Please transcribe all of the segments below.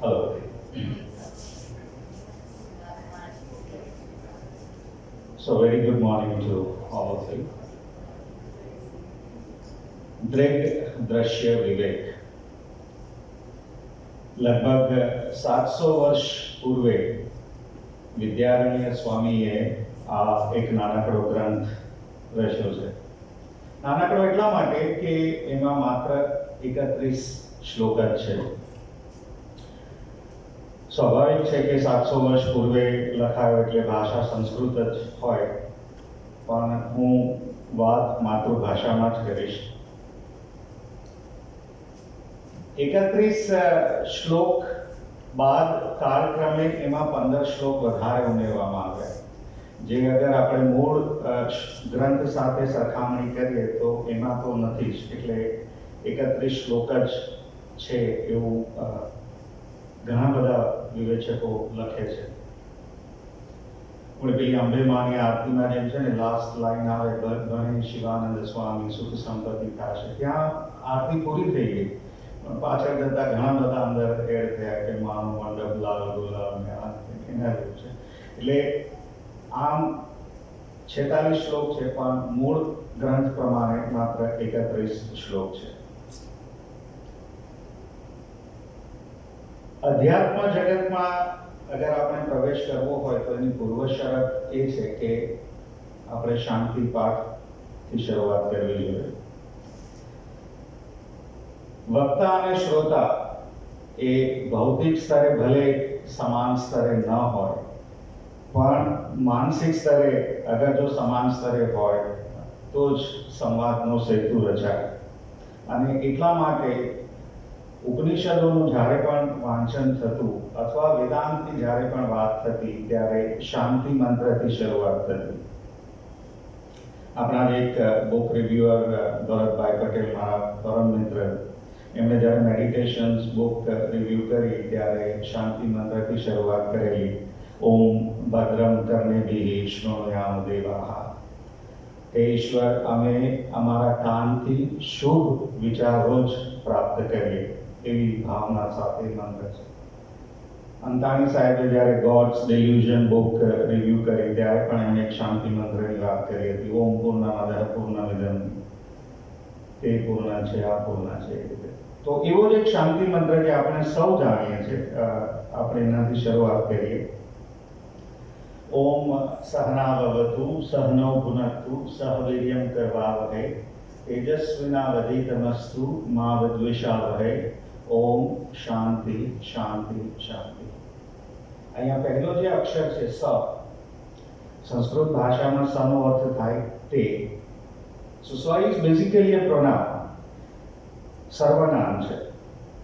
Hello. So very good morning to all of you. દ્રગ દ્રશ્ય વિવેક લગભગ 700 વર્ષ પૂર્વે વિદ્યારણ્ય સ્વામીએ આ એક નાનકડો ગ્રંથ રચ્યો છે. નાનકડો એટલા માટે કે એમાં માત્ર 31 શ્લોક જ છે. સ્વાભાવિક છે કે 700 વર્ષ પૂર્વે લખાયો એટલે ભાષા સંસ્કૃત જ હોય, પણ હું વાત માતૃભાષામાં જ કરીશ. 31 શ્લોક બાદ કાળક્રમે એમાં 15 શ્લોક વધારે ઉમેરવામાં આવ્યા, જે અગર આપણે મૂળ ગ્રંથ સાથે સરખામણી કરીએ તો એમાં તો નથી જ, એટલે 31 શ્લોક જ છે એવું ઘણા બધા વિવેચકો લખે છે. પેલી અંબેમાની આરતીમાં જેમ છે ને, લાસ્ટ લાઈન આવે, ભણે શિવાનંદ સ્વામી સુખ સંપત્તિ થશે, ત્યાં આરતી પૂરી થઈ ગઈ, પણ પાછળ જતા ઘણા બધા અંદર એડ થયા કે માનું મંડપ લાલ ગુલાબ ને એના જેવું છે. એટલે આમ 46 શ્લોક છે, પણ મૂળ ગ્રંથ પ્રમાણે માત્ર 31 શ્લોક છે. અધ્યાત્મ જગતમાં અગર આપણે પ્રવેશ કરવો હોય તો એની પૂર્વ શરત એ છે કે આપણે શાંતિ પાઠથી શરૂઆત કરવી જોઈએ. વક્તા અને શ્રોતા એ ભૌતિક સ્તરે ભલે સમાન સ્તરે ન હોય, પણ માનસિક સ્તરે અગર જો સમાન સ્તરે હોય તો જ સંવાદનો સેતુ રચાય. અને એટલા માટે ઉપનિષદોનું જ્યારે પણ વાંચન થતું અથવા વેદાંતની જ્યારે પણ વાત થતી ત્યારે શાંતિ મંત્રથી શરૂઆત થતી. આપણા એક બુક રિવ્યુઅર ભરતભાઈ પટેલ, મારા પરમ મિત્ર, એમણે જ્યારે મેડિટેશન્સ બુક રિવ્યુ કરી ત્યારે શાંતિ મંત્રથી શરૂઆત કરેલી. ઓમ ભદ્રમ કર્ણેભિઃ શૃણુયામ દેવાઃ. હે ઈશ્વર, અમે અમારા કાનથી શુભ વિચારો જ પ્રાપ્ત કરીએ, એવી ભાવના સાથે મંત્ર છે. અંતાણી સાહેબે જ્યારે ગોડ્સ ડેલ્યુઝન બુક રિવ્યુ કરી ત્યારે પણ એમણે એક શાંતિ મંત્રની વાત કરી હતી. ઓમ પૂર્ણમદઃ પૂર્ણમિદં, તે પૂર્ણ છે, આ પૂર્ણ છે, એ રીતે. તો એવો જ એક શાંતિ મંત્ર જે આપણે સૌ જાણીએ છીએ, આપણે એનાથી શરૂઆત કરીએ. ઓમ સહનાવવતુ સહનૌ ભુનક્તુ સહ વીર્યં કરવાવહૈ તેજસ્વિનાવધીતમસ્તુ મા વિદ્વિષાવહૈ. ઓમ શાંતિ શાંતિ શાંતિ. અહીંયા પહેલો જે અક્ષર છે સ, સંસ્કૃત ભાષામાં સનો અર્થ થાય તે. સો સ ઇઝ બેઝિકલી એ પ્રોનાઉન, સર્વનામ છે.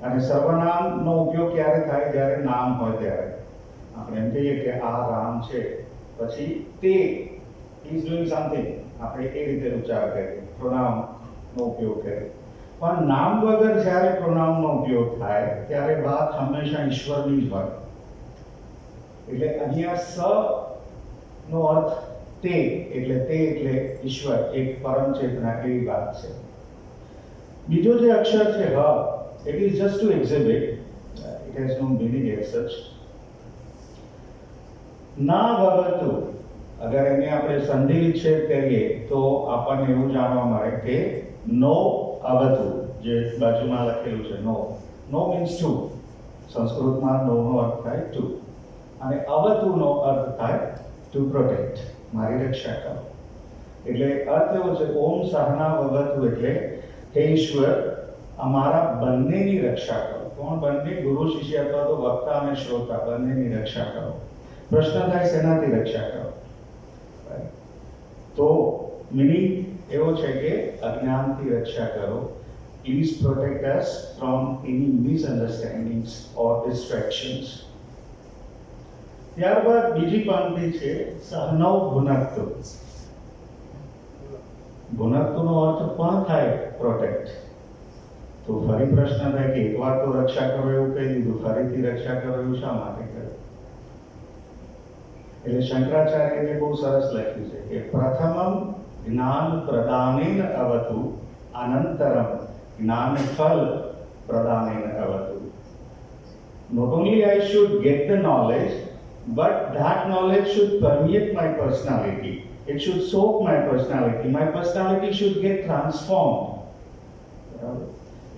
અને સર્વનામનો ઉપયોગ ક્યારે થાય? જ્યારે નામ હોય ત્યારે. આપણે એમ કહીએ કે આ રામ છે, પછી તે ઇઝ ડુઇંગ સમથિંગ, આપણે એ રીતે ઉચ્ચાર કરીએ, પ્રોનાઉનનો ઉપયોગ કરીએ. પણ નામ વગર જ્યારે પ્રોનાઉનનો ઉપયોગ થાય ત્યારે વાત હંમેશા ઈશ્વરની જ હોય. એટલે અહીંયા સ નો અર્થ તે એટલે ઈશ્વર, એક પરમ ચેતના, એવી વાત છે. બીજો જે અક્ષર છે હ, it is just to exhibit, it has no meaning as such. ના ભવતુ, અગર એને આપણે સંધિ વિચ્છેદ કરીએ તો આપણને એવું જાણવા મળે કે નો અવતુ, જે બાજુમાં લખેલું છે નો. નો મીન્સ ટુ. સંસ્કૃતમાં નો નો અર્થ થાય ટુ, અને અવતુનો અર્થ થાય ટુ પ્રોટેક્ટ, મારી રક્ષા કરો. એટલે અર્થ એવો છે ઓમ સહના વવતુ એટલે હે ઈશ્વર, અમારા બંનેની રક્ષા કરો. કોણ બંને? ગુરુ શિષ્ય અથવા તો વક્તા અને શ્રોતા, બંનેની રક્ષા કરો. પ્રશ્ન થાય શેનાથી રક્ષા કરો? તો મિનિંગ એવો છે કે અજ્ઞાનથી રક્ષા કરો. Please protect us from any misunderstandings or distractions. ત્યારબાદ બીજી પંક્તિ છે સહનૌ ભુનક્તુ. ભુનક્તુનો અર્થ પણ થાય પ્રોટેક્ટ. તો ફરી પ્રશ્ન થાય કે એકવાર તો રક્ષા કરો એવું કહી દીધું, ફરીથી રક્ષા કરો એવું શા માટે કહ્યું? એટલે શંકરાચાર્યએ બહુ સરસ લખ્યું છે કે પ્રથમમ જ્ઞાન પ્રદાનેન અવતુ અનંતરમ જ્ઞાન ફલ પ્રદાનેન અવતુ. Not only I should get the knowledge, but that knowledge should permeate my personality. It should soak my personality. My personality should get transformed.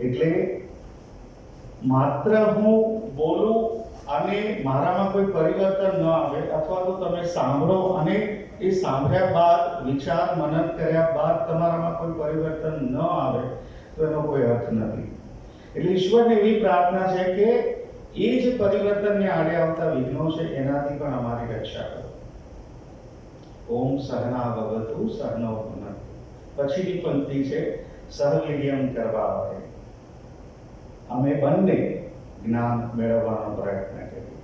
એટલે માત્ર હું બોલું અને મારામાં કોઈ પરિવર્તન ન આવે, અથવા તો તમે સાંભળો અને એ સાંભળ્યા બાદ વિચાર મનન કર્યા બાદ તમારામાં કોઈ પરિવર્તન ન આવે તો એનો કોઈ અર્થ નથી. એટલે ઈશ્વરને એવી પ્રાર્થના છે કે એ જે પરિવર્તનને આડે આવતા વિઘ્નો છે એનાથી પણ અમારી રક્ષા કરો. ઓમ સહના ભવતુ સહનૌ ભુનક્તુ. પછીની પંક્તિ છે સહવીર્યમ કરવાવહૈ. અમે બંને જ્ઞાન મેળવવાનો પ્રયત્ન કરીએ.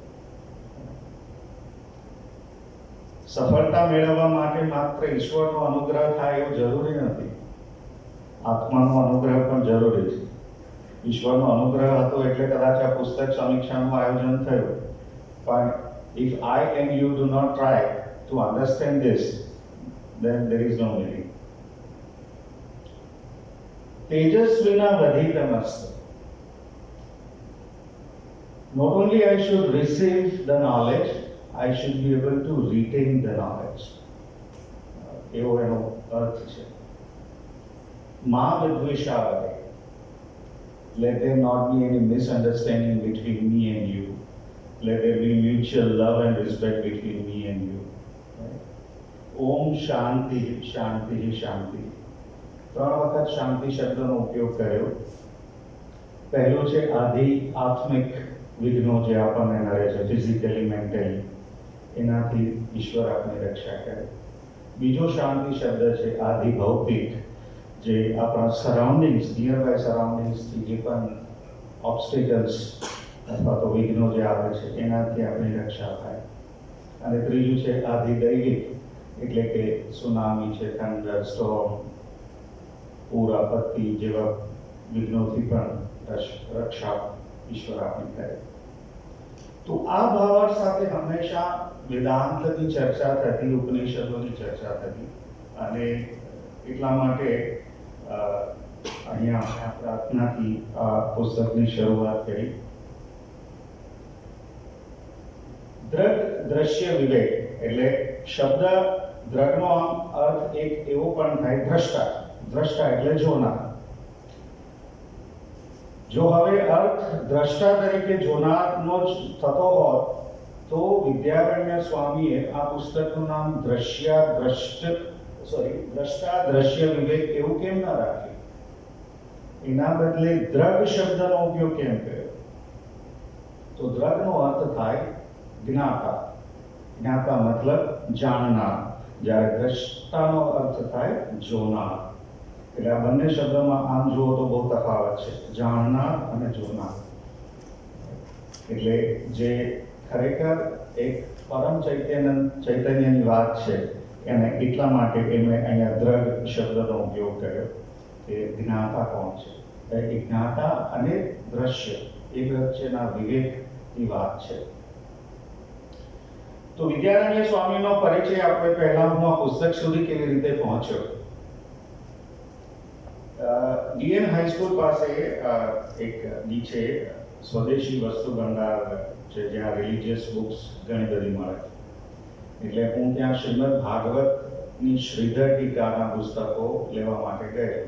સફળતા મેળવવા માટે માત્ર ઈશ્વરનો અનુગ્રહ થાય એવું જરૂરી નથી, આત્માનો અનુગ્રહ પણ જરૂરી છે. ઈશ્વરનો અનુગ્રહ હતો એટલે કદાચ આ પુસ્તક સમીક્ષાનું આયોજન થયું, પણ if I and you do not try to understand this, then there is no meaning. તેજસ્વીના વધીતમસ્ત. Not only I should receive the knowledge, I should be able to retain the knowledge. એવો એનો અર્થ છે. મા વિદ્વેષાવહૈ. Let there not be any misunderstanding between me and you. Let there be mutual love and respect between me and you. Om Shanti, Shanti, Shanti. 3 વખત શાંતિ શબ્દનો ઉપયોગ કર્યો. પહેલું છે આધિ આત્મિક વિઘ્નો જે આપણને નડે છે, ફિઝિકલી મેન્ટલી, એનાથી ઈશ્વર આપની રક્ષા કરે. બીજો શાંતિ શબ્દ છે આધિ ભૌતિક, જે આપણા સરાઉન્ડિંગ્સ, નિયર બાય સરાઉન્ડિંગ્સથી જે પણ ઓબ્સ્ટિકલ્સ અથવા તો વિઘ્નો જે આવે છે એનાથી આપણી રક્ષા થાય. અને ત્રીજું છે આધિ દૈવિક, એટલે કે સુનામી છે, થંડર સ્ટોર્મ, પૂર આપત્તિ જેવા વિઘ્નોથી પણ રક્ષા ઈશ્વર આપણી કરે. તો આ ભાવાર્થ સાથે હંમેશા વેદાંતની ચર્ચા થતી, ઉપનિષદોની ચર્ચા થતી, અને એટલા માટે અહીંયા આપણે પ્રાર્થનાથી આ પુસ્તકની શરૂઆત કરી. દ્રગ દ્રશ્ય વિવેક, એટલે શબ્દ દ્રગનો અર્થ એક એવો પણ થાય દ્રષ્ટા. દ્રષ્ટા એટલે જોનાર. જો હવે અર્થ દ્રષ્ટા તરીકે જોનારનો જ થતો હોત તો વિદ્યારણ્ય સ્વામીએ આ પુસ્તકનું નામ દ્રષ્ટા દ્રશ્ય વિવેક એવું કેમ ન રાખ્યું? એના બદલે દ્રગ શબ્દનો ઉપયોગ કેમ કર્યો? તો દ્રગનો અર્થ થાય જ્ઞાતા. જ્ઞાતા મતલબ જાણનાર, જ્યારે દ્રષ્ટાનો અર્થ થાય જોનાર. એટલે આ બંને શબ્દોમાં આમ જુઓ તો બહુ તફાવત છે, જાણનાર અને જોનાર. એટલે જે ખરેખર એક પરમ ચૈતન્યની વાત છે એને એટલા માટે એમણે અહીંયા દ્રગ શબ્દનો ઉપયોગ કર્યો કે જ્ઞાતા કોણ છે. એ જ્ઞાતા અને દ્રશ્ય એ વચ્ચેના વિવેકની વાત છે. તો વિદ્યારણ્ય સ્વામીનો પરિચય આપણે પહેલા હું આ પુસ્તક સુધી કેવી રીતે પહોંચ્યો. ડીએન હાઈસ્કૂલ પાસે એક નીચે સ્વદેશી વસ્તુ ભંડાર છે, જ્યાં રિલિજિયસ બુક્સ ઘણી બધી મળે. એટલે હું ત્યાં શ્રીમદ ભાગવતની શ્રીધર ટીકાના પુસ્તકો લેવા માટે ગયો.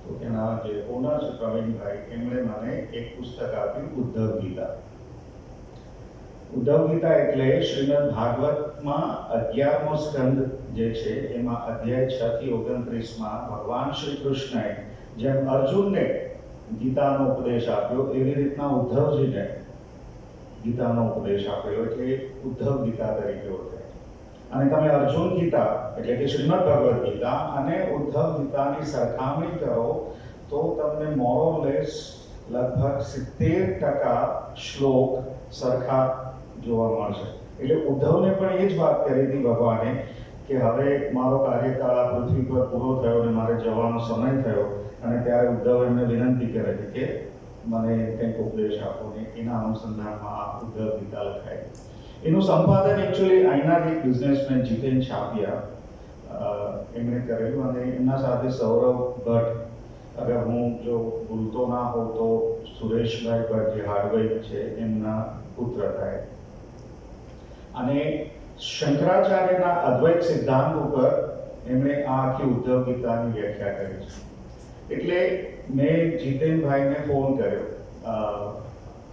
તો તેના જે ઓનર છે પ્રવીણભાઈ, એમણે મને એક પુસ્તક આપ્યું, ઉદ્ધવ ગીતા. ઉદ્ધવ ગીતા એટલે શ્રીમદ ભાગવતમાં 11મો સ્કંદ જે છે એમાં અધ્યાય 6 થી 29માં ભગવાન શ્રી કૃષ્ણએ જેમ અર્જુનને ગીતાનો ઉપદેશ આપ્યો એવી રીતના ઉદ્ધવજીને ગીતાનો ઉપદેશ આપ્યો, એટલે ઉદ્ધવ ગીતા તરીકે ઓળખાય. અને તમે અર્જુન ગીતા એટલે કે શ્રીમદ ભગવદ ગીતા અને ઉદ્ધવ ગીતાની સરખામણી કરો તો તમને મોરલેસ લગભગ 70% શ્લોક સરખા જોવા મળશે. એટલે ઉદ્ધવને પણ એ જ વાત કરી હતી ભગવાને કે હવે મારો કાર્યકાળ આ પૃથ્વી પર પૂરો થયો અને મારે જવાનો સમય થયો, અને ત્યારે ઉદ્ધવ એમને વિનંતી કરે છે કે મને કંઈક ઉપદેશ આપો, ને એના અનુસંધાનમાં આ ઉદ્ધવ ગીતા લખાય. એનું સંપાદન એકચ્યુઅલી અહીંના એક બિઝનેસમેન જીતેન છાપિયા એમણે કરેલું, અને એમના સાથે સૌરવ ભટ્ટ અગર હું જો ભૂલતો ના હોઉં તો સુરેશભાઈ ભટ્ટ જે હાર્ડવેર છે એમના પુત્ર થાય. અને શંકરાચાર્યના અદ્વૈત સિદ્ધાંત ઉપર એમણે આ આખી ઉદ્યોગિતાની વ્યાખ્યા કરી છે. એટલે મેં જીતેનભાઈને ફોન કર્યો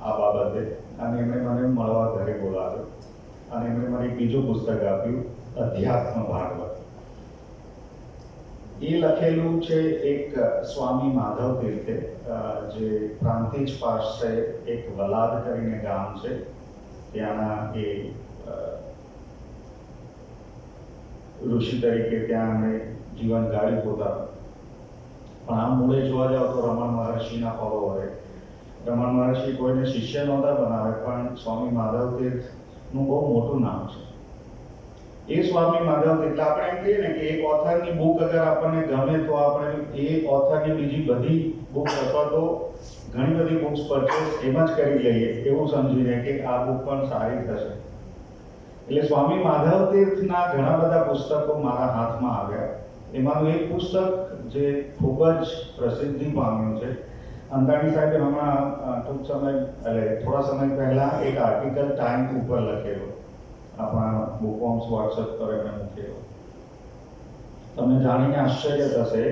આ બાબતે, અને એમણે મને મળવા ઘરે બોલાવ્યો, અને એમણે મને બીજું પુસ્તક આપ્યું, અધ્યાત્મ ભાગવત. એ લખેલું છે એક સ્વામી માધવ તીર્થે, જે પ્રાંતિજ પાસે એક વલાદ કરીને ગામ છે, ત્યાંના એ ઋષિ તરીકે ત્યાં એમણે જીવન ગાળ્યું પોતાનું. પણ આમ મૂળે જોવા જાવ તો રમણ મહર્ષિના ફોલોવરે. રમણ મહર્ષિ કોઈને શિષ્ય નહોતા બનાવે, પણ સ્વામી માધવ તીર્થનું બહુ મોટું નામ છે. એ સ્વામી માધવ તીર્થ, આપણે એમ કહીએ ને કે એક ઓથરની બુક અગર આપણને ગમે તો આપણે એ ઓથરની બીજી બધી બુક અથવા તો ઘણી બધી બુક્સ પરચેસ એમ જ કરી લઈએ, એવું સમજીને કે આ બુક પણ સારી થશે. એટલે સ્વામી માધવ તીર્થના ઘણા બધા પુસ્તકો મારા હાથમાં આવ્યા. એમાંનું એક પુસ્તક જે ખૂબ જ પ્રસિદ્ધિ પામ્યું છે, અંતાણી સાહેબે હમણાં ટૂંક સમય એટલે થોડા સમય પહેલા એક આર્ટિકલ ટાઈમ ઉપર લખેલો, આપણા બુકવોર્મ્સ વોટ્સએપ પર એમણે મૂકેલો. તમને જાણીને આશ્ચર્ય થશે,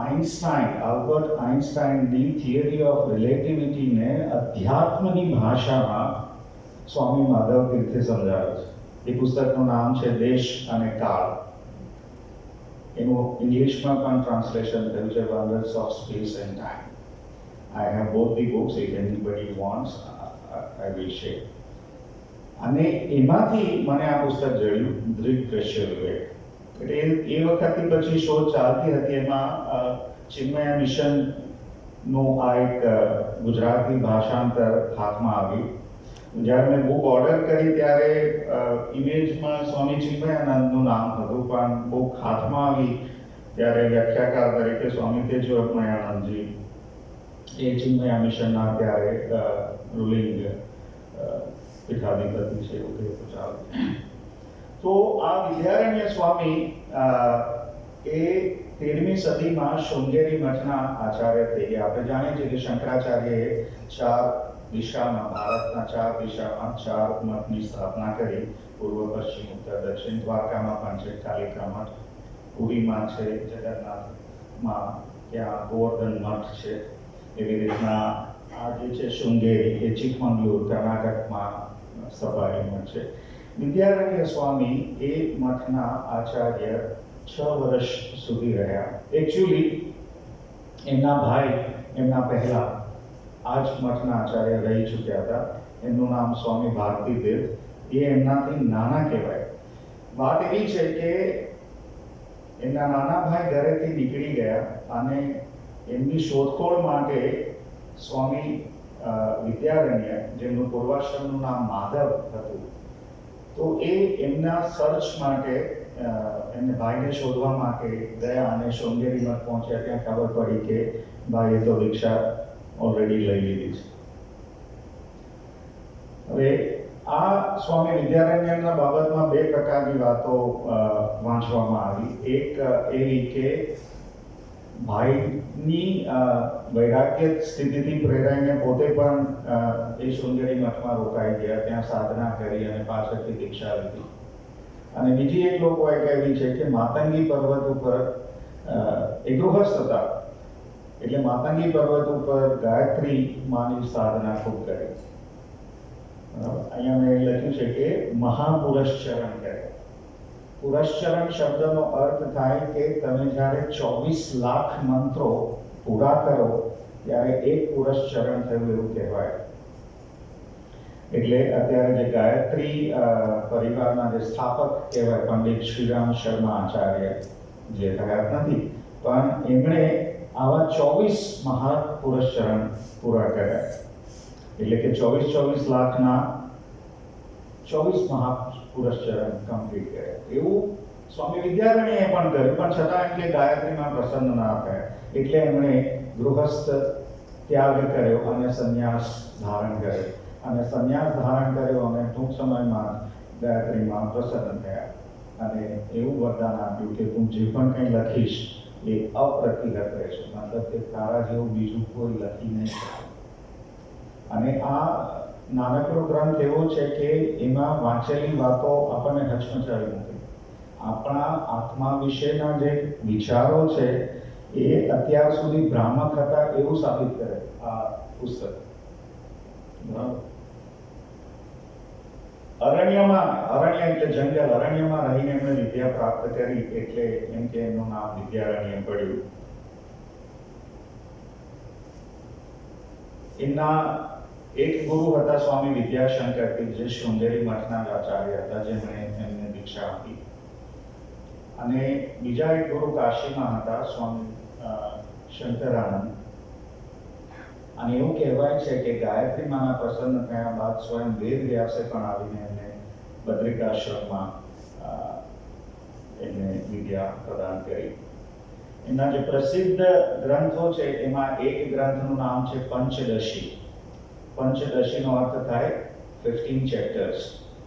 આલ્બર્ટ આઇન્સ્ટાઈનની થિયરી ઓફ રિલેટિવિટીને અધ્યાત્મની ભાષામાં સ્વામી માધવ તીર્થે સમજાવે છે. એ પુસ્તકનું નામ છે દેશ અને કાળ. એનું ઇંગ્લિશમાં પણ ટ્રાન્સલેશન થયું છે, wonders of space end time. I have both the books. If anybody wants, I will share. અને એમાંથી મને આ પુસ્તક જડ્યું, દૃઢ દ્રશ્ય વિવેક. એટલે એ વખતથી પછી શોધ ચાલતી હતી. એમાં ચિન્મયા મિશનનું આ એક ગુજરાતી ભાષાંતર હાથમાં આવ્યું. જ્યારે મેં બુક ઓર્ડર કરી ત્યારે ઇમેજમાં સ્વામી ચિન્મયાનંદનું નામ હતું, પણ બુક હાથમાં આવી ત્યારે વ્યાખ્યાકાર તરીકે સ્વામી તેજવર્મયાનંદજી, એ ચિન્મયા મિશનના ત્યારે રૂલિંગ પીઠાધિપતિ છે, એવું કહે તો ચાલે. તો આ વિદ્યારણ્ય સ્વામી એ 13મી સદીમાં શૃંગેરી મઠના આચાર્ય થઈ ગયા. આપણે જાણીએ છીએ કે શંકરાચાર્યએ 4 દિશામાં, ભારતના 4 દિશામાં 4 મઠની સ્થાપના કરી. પૂર્વ, પશ્ચિમ, ઉત્તર, દક્ષિણ. દ્વારકામાં પણ છે કાલિકા મઠ, પુરીમાં છે જગન્નાથમાં, ત્યાં ગોવર્ધન મઠ છે. એવી રીતના આ જે છે શૃંગેરી, એ ચિકમંગલુર કર્ણાટકમાં સફારી મઠ છે. વિદ્યારણ્ય સ્વામી એ મઠના આચાર્ય 6 વર્ષ સુધી રહ્યા. એકચ્યુઅલી એમના ભાઈ એમના પહેલા આ જ મઠના આચાર્ય રહી ચૂક્યા હતા. એમનું નામ સ્વામી ભારતી તીર્થ. એ એમનાથી નાના કહેવાય. વાત એવી છે કે એમના નાના ભાઈ ઘરેથી નીકળી ગયા અને એમની શોધખોળ માટે સ્વામી વિદ્યારણ્ય, જેમનું પૂર્વાશ્રમનું નામ માધવ હતું, તો એ એમના સર્ચ માટે એમને ભાઈને શોધવા માટે ગયા અને શૃંગેરી મઠ પહોંચ્યા. ત્યાં ખબર પડી કે ભાઈએ તો દીક્ષા ઓલરેડી લઈ લીધી છે. હવે આ સ્વામી વિદ્યારણ્યના બાબતમાં 2 પ્રકારની વાતો વાંચવામાં આવી. એક એવી કે ભાઈની વૈરાગ્ય સ્થિતિથી પ્રેરાઈને પોતે પણ એ શૃંગેરી મઠમાં રોકાઈ ગયા, ત્યાં સાધના કરી અને પાછળથી દીક્ષા લીધી. અને બીજી એક લોકો એક એવી છે કે માતંગી પર્વત ઉપર એ ગૃહસ્થ હતા, એટલે માતંગી પર્વત ઉપર ગાયત્રી માની સાધના ખૂબ કરી. અહીંયા મેં લખ્યું છે કે મહાપુરશ્ચરણ કરે. પુરશ્ચરણ શબ્દનો અર્થ થાય કે તમે જ્યારે 24 લાખ મંત્રો પૂરા કરો ત્યારે એક પુરશ્ચરણ થયું એવું કહેવાય. એટલે અત્યારે જે ગાયત્રી પરિવારના જે સ્થાપક કહેવાય પંડિત શ્રીરામ શર્મા આચાર્ય, જે હયાત નથી, પણ એમણે આવા 24 મહાપુરશ્ચરણ પૂરા કર્યા. એટલે કે 24 લાખના 24 મહાપુરશ્ચરણ કમ્પ્લીટ કર્યા. એવું સ્વામી વિદ્યારણ્યએ પણ કર્યું, પણ છતાં એમ કે ગાયત્રીમાં પ્રસન્ન ના થયા, એટલે એમણે ગૃહસ્થ ત્યાગ કર્યો અને સંન્યાસ ધારણ કર્યો. અને સંન્યાસ ધારણ કર્યો અને ટૂંક સમયમાં ગાયત્રીમાં પ્રસન્ન થયા અને એવું વરદાન આપ્યું કે તું જે પણ કંઈ લખીશ એ અપ્રતિહત રહેશે, મતલબ કે તારા જેવું બીજું કોઈ લખી નહીં શકે. અને આ નાનકડો ગ્રંથ એવો છે કે એમાં વાંચેલી વાતો આપણને હચમચાવી મૂકે. આપણા આત્મા વિશેના જે વિચારો છે એ અત્યાર સુધી ભ્રામક હતા એવું સાબિત કરે આ પુસ્તક. અરણ્ય એટલે જંગલ, અરણ્યમાં રહીને એમણે વિદ્યા પ્રાપ્ત કરી એટલે એમ કે એમનું નામ વિદ્યારણ્ય પડ્યું. એમના એક ગુરુ હતા સ્વામી વિદ્યાશંકર, જે શૃંગેરી મઠના આચાર્ય હતા, જેમણે એમને દીક્ષા આપી. અને બીજા એક ગુરુ કાશીમાં હતા, સ્વામી શંકરાનંદ. અને એવું કહેવાય છે કે ગાયત્રી માના પ્રસન્ન થયા બાદ સ્વયં વેદ વ્યાસે પણ આવીને એમને બદ્રિકાશ્રમમાં એમને વિદ્યા પ્રદાન કરી. એમના જે પ્રસિદ્ધ ગ્રંથો છે એમાં એક ગ્રંથનું નામ છે પંચદશી. પંચદશીનો અર્થ થાય 15 ચેપ્ટર્સ.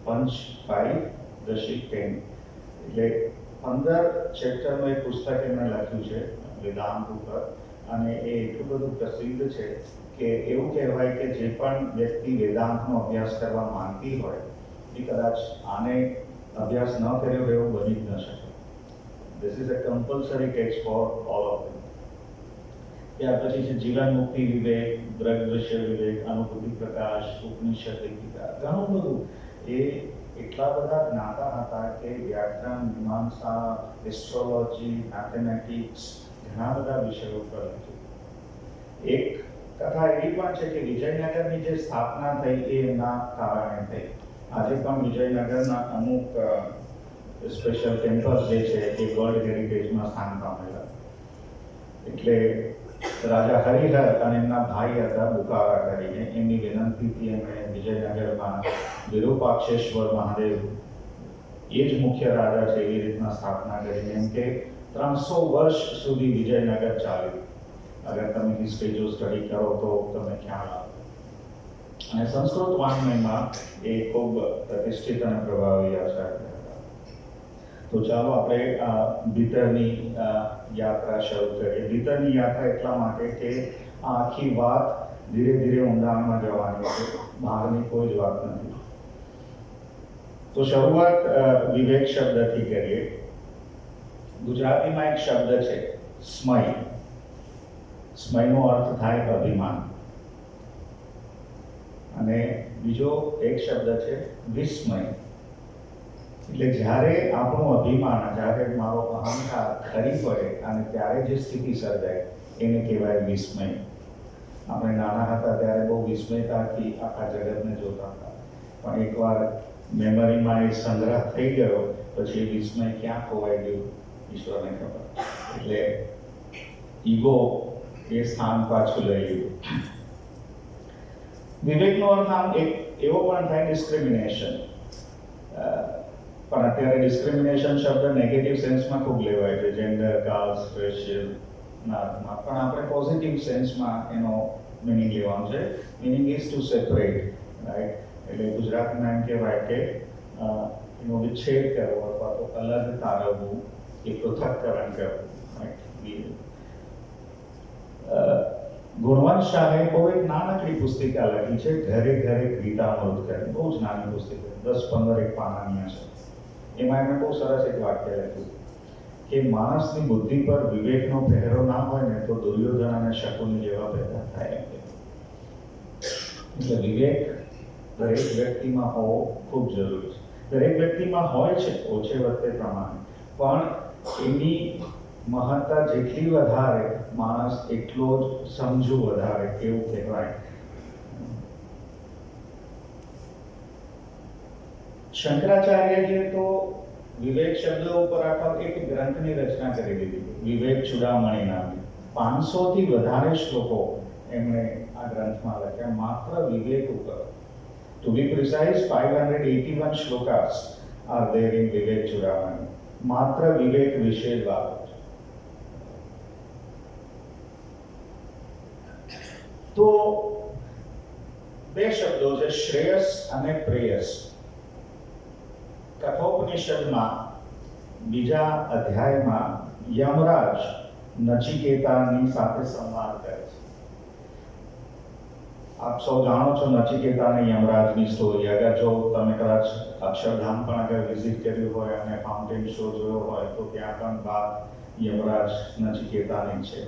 પંચ 5, દશી 10. એટલે 15 ચેપ્ટરનું એક પુસ્તક એમણે લખ્યું છે વેદાંત ઉપર. અને એ એટલું બધું પ્રસિદ્ધ છે કે એવું કહેવાય કે જે પણ વ્યક્તિ વેદાંતનો અભ્યાસ કરવા માંગતી હોય એ કદાચ આને અભ્યાસ ન કર્યો હોય એવું બની જ ન શકે. This is a compulsory text for all of them. ત્યાર પછી છે જીવન મુક્તિ વિવેક, દ્રગ્દૃશ્ય વિવેક, અનુભૂતિ પ્રકાશ, ઉપનિષદ વિકાર, ઘણું બધું. એ એટલા બધા જ્ઞાતા હતા કે વ્યાકરણ, મીમાંસા, એસ્ટ્રોલોજી, મેથેમેટિક્સ, ઘણા બધા વિષયો પર લખ્યું. એક કથા એવી પણ છે કે વિજયનગરની જે સ્થાપના થઈ એ એમના કારણે થઈ. આજે પણ વિજયનગરના અમુક સ્પેશિયલ ટેમ્પલ્સ જે છે એ વર્લ્ડ હેરિટેજમાં સ્થાન પામેલા. એટલે રાજા હરિહર અને એમના ભાઈ હતા બુકારા કરીને, એમની વિનંતીથી એમણે વિજયનગરમાં વિરૂપાક્ષેશ્વર મહાદેવ, એ જ મુખ્ય રાજા છે, એવી રીતના સ્થાપના કરીને એમ કે 300 વર્ષ સુધી વિજયનગર ચાલ્યું. અગર તમે હિસ્ટ્રી જો સ્ટડી કરો તો તમને ખ્યાલ આવે. અને સંસ્કૃત વાङ्મયમાં એ ખૂબ પ્રતિષ્ઠિત અને પ્રભાવી આચાર્ય હતા. તો ચાલો આપણે ભીતરની યાત્રા શરૂ કરીએ. ભીતરની યાત્રા એટલા માટે કે આ આખી વાત ધીરે ધીરે ઊંડાણમાં જવાની છે, બહારની કોઈ જ વાત નથી. તો શરૂઆત વિવેક શબ્દથી કરીએ. ગુજરાતીમાં એક શબ્દ છે સ્મય. સ્મયનો અર્થ થાય અભિમાન. અને બીજો એક શબ્દ છે વિસ્મય. એટલે જ્યારે આપણું અભિમાન, જ્યારે મારો અહંકાર ખરી પડે અને ત્યારે જે સ્થિતિ સર્જાય એને કહેવાય વિસ્મય. આપણે નાના હતા ત્યારે બહુ વિસ્મયતાથી આખા જગતને જોતા હતા, પણ એકવાર મેમરીમાં એ સંગ્રહ થઈ ગયો પછી એ વિસ્મય ક્યાં ખોવાઈ ગયું ઈશ્વરને ખબર. એટલે ઈગો એ સ્થાન પાછું લઈ લીધું. વિવેકનો અર્થ આમ એક એવો પણ થાય ડિસ્ક્રિમિનેશન. પણ અત્યારે ડિસ્ક્રિમિનેશન શબ્દ નેગેટિવ સેન્સમાં ખૂબ લેવાય છે, જેન્ડર, કાસ્ટ, રેશિયલ ના અર્થમાં. પણ આપણે પોઝિટિવ સેન્સમાં એનો મિનિંગ લેવાનો છે. Meaning is to separate, right. એટલે ગુજરાતીમાં એમ કહેવાય કે એનો વિચ્છેદ કરવો અથવા તો અલગ તારવવું, એ પૃથક્કરણ કરવું, રાઈટ. ગુણવંત શાહે બહુ એક નાનકડી પુસ્તિકા લખી છે, ઘરે ઘરે ગીતામૃત કરી. બહુ જ નાની પુસ્તિકા, 10-15 એક પાનાની હશે. એમાં એમણે બહુ સરસ એક વાક્ય લખ્યું કે માણસની બુદ્ધિ પર વિવેકનો પહેરો ના હોય ને તો દુર્યોધન અને શકુની જેવા પેદા થાય. એટલે વિવેક દરેક વ્યક્તિમાં હોવો ખૂબ જરૂરી છે. દરેક વ્યક્તિમાં હોય છે ઓછે વખતે પ્રમાણે, પણ એની મહત્તા જેટલી વધારે માણસ એટલો જ સમજુ વધારે, એવું કહેવાય. શંકરાચાર્યજીએ તો વિવેક શબ્દ ઉપર આખા એક ગ્રંથની રચના કરી દીધી, વિવેક ચૂડામણી નામની. 500 થી વધારે શ્લોકો એમણે આ ગ્રંથમાં લખ્યા માત્ર વિવેક ઉપર. To be precise, 581 shlokas are there in Vivek Chudamani. માત્ર વિવેક વિશે જ વાત. તો બે શબ્દો છે, શ્રેયસ અને પ્રેયસ. કઠોપનિષદમાં બીજા અધ્યાયમાં યમરાજ નચિકેતાની સાથે સંવાદ કરે છે. આપ સૌ જાણો છો નચિકેતા અને યમરાજની સ્ટોરી. અગર જો તમે કદાચ અક્ષરધામ પણ અગર વિઝિટ કર્યું હોય અને ફાઉન્ટેન શો જોયો હોય તો ત્યાં પણ વાત યમરાજ નચિકેતાની છે.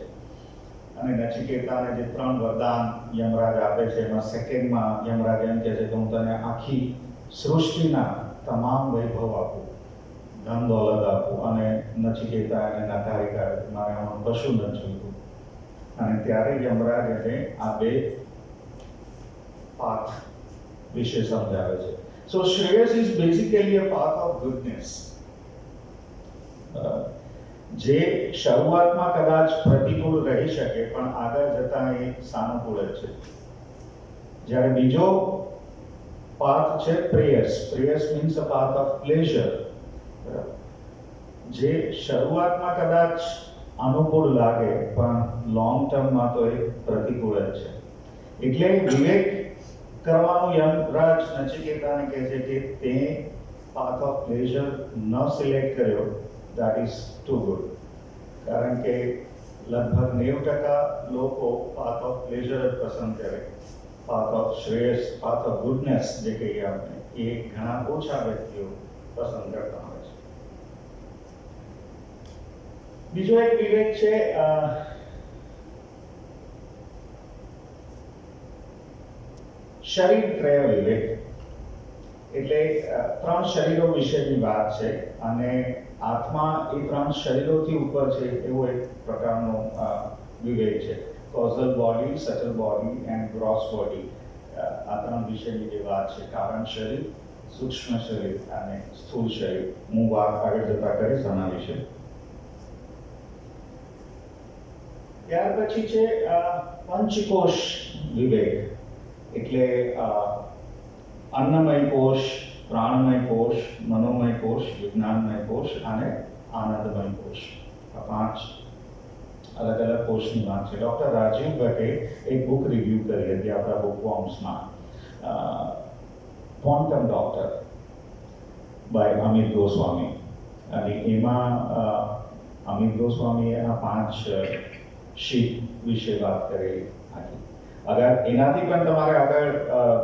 અને નચિકેતાને જે 3 વરદાન યમરાજ આપે છે એમાં સેકન્ડમાં યમરાજ એમ કહે છે કે હું તને આખી સૃષ્ટિના તમામ વૈભવ આપું, ધન દોલત આપું. અને નચિકેતા એને નકારી કાઢે, મારે આમાં કશું ન જોઈતું. અને ત્યારે યમરાજ એને આ 2 path વિશે સમજાવે છે. So Shreyas is basically a path of goodness. જે શરૂઆતમાં કદાચ પ્રતિકૂળ રહી શકે પણ આગળ જતા એ સાનુકૂળ છે. જ્યારે બીજો પાથ છે પ્રેયસ. પ્રેયસ means a path of pleasure. જે શરૂઆતમાં કદાચ અનુકૂળ લાગે પણ લોંગ ટર્મમાં તો એ પ્રતિકૂળ જ છે. એટલે વિવેક કરવાનું યમરાજ નચિકેતાને કહે છે કે તે પાથ ઓફ પ્લેઝર ન સિલેક્ટ કર્યો, that is too good. કારણ કે લગભગ 90% લોકો પાથ ઓફ પ્લેઝર જ પસંદ કરે. Path of Shreyas, path of goodness જે કહીએ આપણે, એ ઘણા ઓછા વ્યક્તિઓ પસંદ કરતા હોય છે. બીજો એક વિવેક છે શરીર ત્રય વિવેક. એટલે 3 શરીરો વિશેની વાત છે અને આત્મા એ 3 શરીરોથી ઉપર છે એવો એક પ્રકારનો વિવેક છે. Causal body, subtle body and gross body. આ 3 વિશેની જે વાત છે, કારણ શરીર, સૂક્ષ્મ શરીર અને સ્થૂળ શરીર. હું વાત આગળ જતા કરીશ આના વિશે. ત્યાર પછી છે પંચકોશ વિવેક. એટલે અન્નમય કોષ, પ્રાણમય કોષ, મનોમય કોષ, વિજ્ઞાનમય કોષ અને આનંદમય કોષ. આ 5 અલગ અલગ કોષની વાત છે. ડૉક્ટર રાજીવ ભટ્ટે એક બુક રિવ્યુ કરી હતી આપણા બુકવોર્મ્સમાં, quantum doctor by Amit Goswami. અને એમાં અમિત ગોસ્વામીએ આ 5 શીટ વિશે વાત કરેલી હતી. અગર એનાથી પણ તમારે આગળ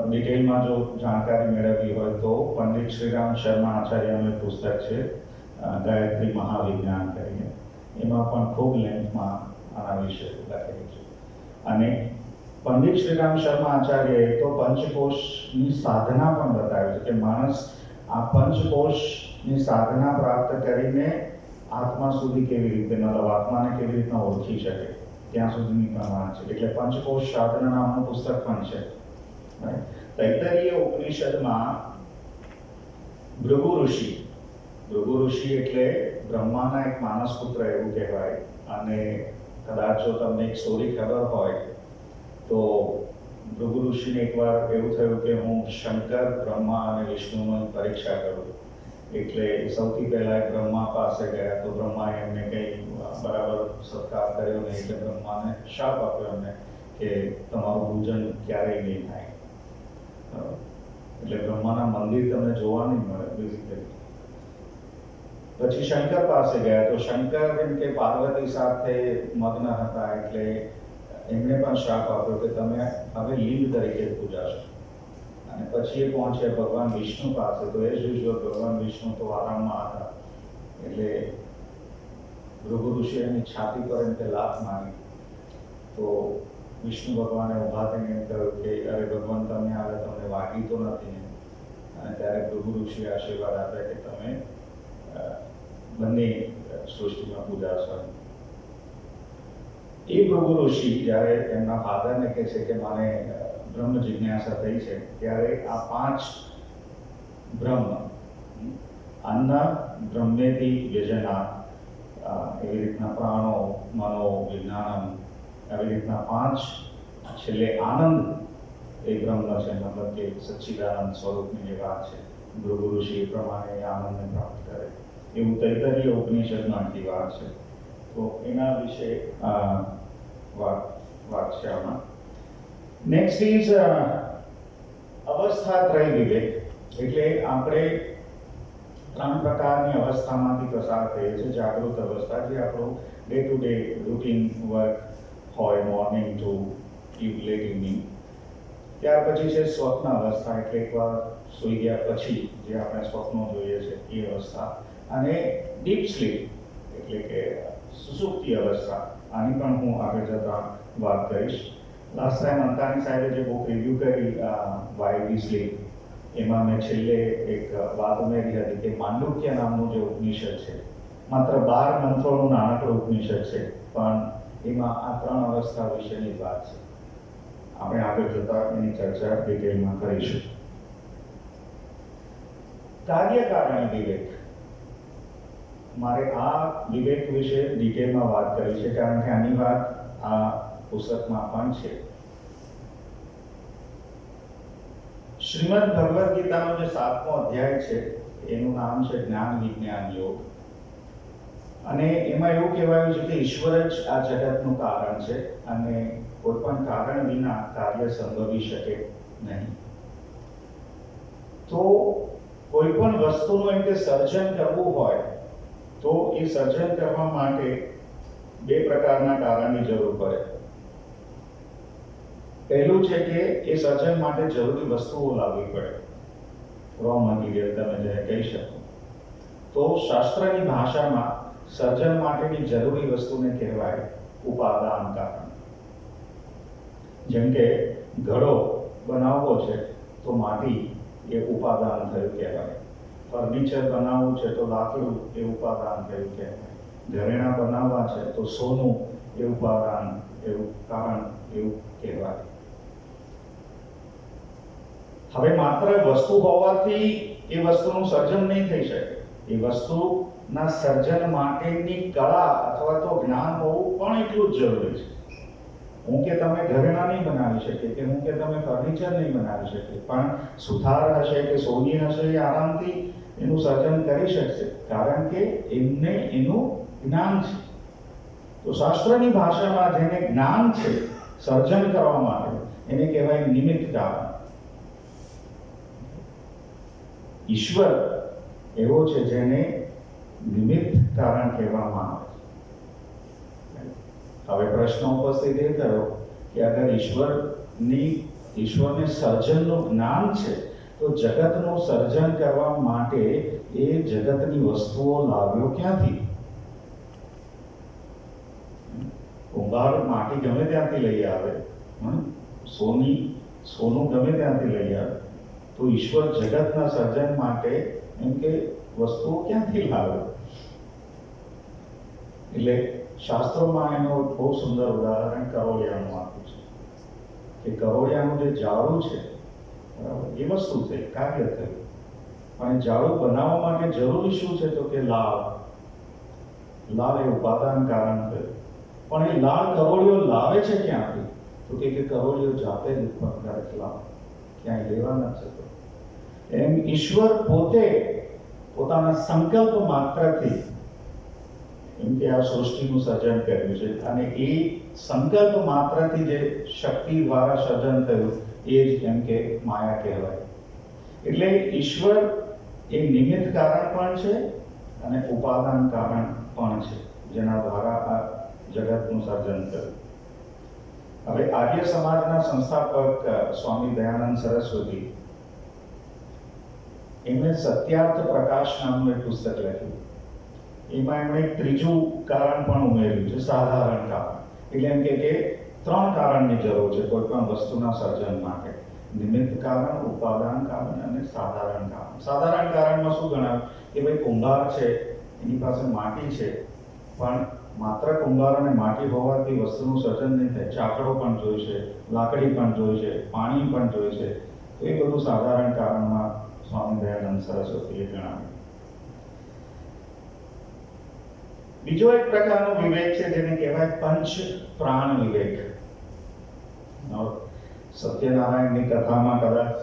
ડિટેલમાં જો જાણકારી મેળવવી હોય તો પંડિત શ્રીરામ શર્મા આચાર્યનું એક પુસ્તક છે ગાયત્રી મહાવિજ્ઞાન કરીને. એમાં પણ ખૂબ લેન્થમાં આના વિશે લખેલું છે. અને પંડિત શ્રીરામ શર્મા આચાર્યએ તો પંચકોશની સાધના પણ બતાવી છે કે માણસ આ પંચકોશની સાધના પ્રાપ્ત કરીને આત્મા સુધી કેવી રીતે, મતલબ આત્માને કેવી રીતના ઓળખી શકે, ત્યાં સુધીની પણ વાત છે. એટલે પંચકોશ સાધના નામનું પુસ્તક પણ છે. તૈત્તરીય ઉપનિષદમાં ભૃગુ ઋષિ એટલે બ્રહ્માના એક માનસ પુત્ર એવું કહેવાય. અને કદાચ જો તમને એક સ્ટોરી ખબર હોય તો ભૃગુ ઋષિને એકવાર એવું થયું કે હું શંકર, બ્રહ્મા અને વિષ્ણુની પરીક્ષા કરું. એટલે સૌથી પહેલા બ્રહ્મા પાસે ગયા તો બ્રહ્માએ એમને કંઈ બરાબર સત્કાર કર્યો નહીં. એટલે બ્રહ્માને શાપ આપ્યો એમને કે તમારું પૂજન ક્યારેય નહીં થાય. એટલે બ્રહ્માના મંદિર તમને જોવા નહીં મળે બેઝિકલી. પછી શંકર પાસે ગયા તો શંકર એમ કે પાર્વતી સાથે મગ્ન હતા એટલે એમણે પણ શાપ આપ્યો કે તમે હવે લિંગ તરીકે પૂજાશો. અને પછી એ પહોંચે ભગવાન વિષ્ણુ પાસે તો એ જોઈજો ભગવાન વિષ્ણુ તો આરામમાં હતા. એટલે ભૃગુ ઋષિએ એની છાતી પર એમ કે લાત મારી તો વિષ્ણુ ભગવાને ઊભા થઈને એમ કહ્યું કે અરે ભગવાન તમે આવે તમને વાગી તો નથી. અને ત્યારે ભૃગુ ઋષિએ આશીર્વાદ આપ્યા કે તમે બંને સૃષ્ટિમાં પૂજાશો. એ ભૃગુ ઋષિ જ્યારે એમના ફાધરને કહે છે કે મને બ્રહ્મ જિજ્ઞાસા થઈ છે ત્યારે આ 5 બ્રહ્મ, અન્ન બ્રહ્મેતિ વ્યજનાત, એવી રીતના પ્રાણો, મનો, વિજ્ઞાનમ, આવી રીતના 5 છેલ્લે આનંદ એ બ્રહ્મ છે, મતલબ કે સચ્ચિદાનંદ સ્વરૂપની જે વાત છે. ભૃગુ ઋષિ એ પ્રમાણે આનંદને પ્રાપ્ત કરે એવું તૈત્તરીય ઉપનિષદમાં આખી વાત છે. તો એના વિશે વાત છે આમાં. નેક્સ્ટ ઇઝ અવસ્થા ત્રય વિવેક. એટલે આપણે ત્રણ પ્રકારની અવસ્થામાંથી પસાર થઈએ છીએ. જાગૃત અવસ્થા, જે આપણું day to day routine work હોય, મોર્નિંગ ટુ લેટ ઇવનિંગ. ત્યાર પછી છે સ્વપ્ન અવસ્થા, એટલે એકવાર સૂઈ ગયા પછી જે આપણે સ્વપ્નો જોઈએ છે એ અવસ્થા. અને ડીપ સ્લીપ એટલે કે સુષુપ્તિ અવસ્થા, આની પણ હું આગળ જતાં વાત કરીશ. લાસ્ટ ટાઈમ અંતાણી સાહેબે જે બુક રિવ્યૂ કરી વાય વી સ્લીપ, એમાં મેં છેલ્લે એક વાત ઉમેરી હતી કે માંડુક્ય નામનું જે ઉપનિષદ છે, માત્ર 12 મંત્રોનું નાનકડું ઉપનિષદ છે, પણ એમાં આ ત્રણ અવસ્થા વિશેની વાત છે. આપણે આગળ જતા એની ચર્ચા ડિટેલમાં કરીશું. કાર્યકારણ વિવેક, મારે આ વિવેક વિશે ડિટેલમાં વાત કરી છે, કારણ કે આની વાત આ પુસ્તકમાં પણ છે. શ્રીમદ ભગવદ્ ગીતાનો જે 7મો અધ્યાય છે એનું નામ છે જ્ઞાન વિજ્ઞાન યોગ. અને એમાં એવું કહેવાયું છે કે ઈશ્વર જ આ જગતનું કારણ છે અને કોઈ પણ કારણ વિના કાર્ય સંભવી શકે નહીં. તો કોઈ પણ વસ્તુનું એમ કે સર્જન કરવું હોય તો એ સર્જન કરવા માટે બે પ્રકારના કારણની જરૂર પડે. પહેલું છે કે એ સર્જન માટે જરૂરી વસ્તુઓ લાવવી પડે, રો મટીરિયલ તમે જેને કહી શકો. તો શાસ્ત્રની ભાષામાં સર્જન માટેની જરૂરી વસ્તુને કહેવાય ઉપાદાન કારણ. જેમ કે ઘડો બનાવવો છે તો માટી એ ઉપાદાન થયું કહેવાય. ફર્નિચર બનાવવું છે તો લાકડું એ ઉપાદાન થયું કહેવાય. ઘરેણાં બનાવવા છે તો સોનું એ ઉપાદાન, એવું કારણ એવું કહેવાય. હવે માત્ર વસ્તુ હોવાથી એ વસ્તુનું સર્જન નહીં થઈ શકે. એ વસ્તુના સર્જન માટેની કળા અથવા તો જ્ઞાન હોવું પણ એટલું જ જરૂરી છે. હું કે તમે ઘરેણાં નહીં બનાવી શકે, કે હું કે તમે ફર્નિચર નહીં બનાવી શકે, પણ સુથાર હશે કે સોની હશે એ આરામથી એનું સર્જન કરી શકશે, કારણ કે એમને એનું જ્ઞાન છે. તો શાસ્ત્રની ભાષામાં જેને જ્ઞાન છે સર્જન કરવા માટે, એને કહેવાય નિમિત્ત કારણ. ઈશ્વર એવો છે જેને નિમિત્ત કારણ કહેવામાં આવે છે. હવે પ્રશ્ન ઉપસ્થિત એ થયો કે અગર ઈશ્વરને સર્જનનું જ્ઞાન છે તો જગતનું સર્જન કરવા માટે એ જગતની વસ્તુઓ લાવ્યો ક્યાંથી? કુંભાર માટી ગમે ત્યાંથી લઈ આવે, સોનું ગમે ત્યાંથી લઈ આવે, તો ઈશ્વર જગતના સર્જન માટે એમ કે વસ્તુઓ ક્યાંથી લાવે? એટલે શાસ્ત્રોમાં એનું બહુ સુંદર ઉદાહરણ કરોળિયાનું આપ્યું છે કે કરોળિયાનું જે જાળું છે, એ વસ્તુ થઈ, કાર્ય થયું, પણ જાળું બનાવવા માટે જરૂરી શું છે? તો કે લાળ એ ઉપાદાન કારણ થયું. પણ એ લાળ કરોળિયો લાવે છે ક્યાંથી? તો કે કરોળિયો જાતે જ ઉત્પન્ન કરે લાળ, ક્યાંય લેવા નથી જતો. એમ ઈશ્વર પોતે પોતાના સંકલ્પ માત્રથી એમ કે આ સૃષ્ટિનું સર્જન કર્યું છે, અને એ સંકલ્પ માત્રથી જે શક્તિ દ્વારા સર્જન થયું એ જ એમ કે માયા કહેવાય. એટલે ઈશ્વર એ નિમિત્ત કારણ પણ છે અને ઉપાદાન કારણ પણ છે, જેના દ્વારા આ જગતનું સર્જન થયું. હવે આર્ય સમાજના સંસ્થાપક સ્વામી દયાનંદ સરસ્વતી, એમણે સત્યાર્થ પ્રકાશ નામનું એક પુસ્તક લખ્યું. એમાં એમણે એક ત્રીજું કારણ પણ ઉમેર્યું છે, સાધારણ કારણ. એટલે એમ કે ત્રણ કારણની જરૂર છે કોઈ પણ વસ્તુના સર્જન માટે: નિમિત્ત કારણ, ઉપાદાન કારણ અને સાધારણ કારણ. સાધારણ કારણમાં શું ગણાવ્યું કે ભાઈ કુંભાર છે, એની પાસે માટી છે, પણ માત્ર કુંભાર અને માટી હોવાથી વસ્તુનું સર્જન નહીં થાય. ચાકડો પણ જોઈશે, લાકડી પણ જોઈશે, પાણી પણ જોઈશે. તો એ બધું સાધારણ કારણમાં સ્વામી દયાનંદ સરસ્વતીએ જણાવ્યું. બીજો એક પ્રકારનો વિવેક છે જેને કહેવાય પંચ પ્રાણ વિવેક. સત્યનારાયણની કથામાં કદાચ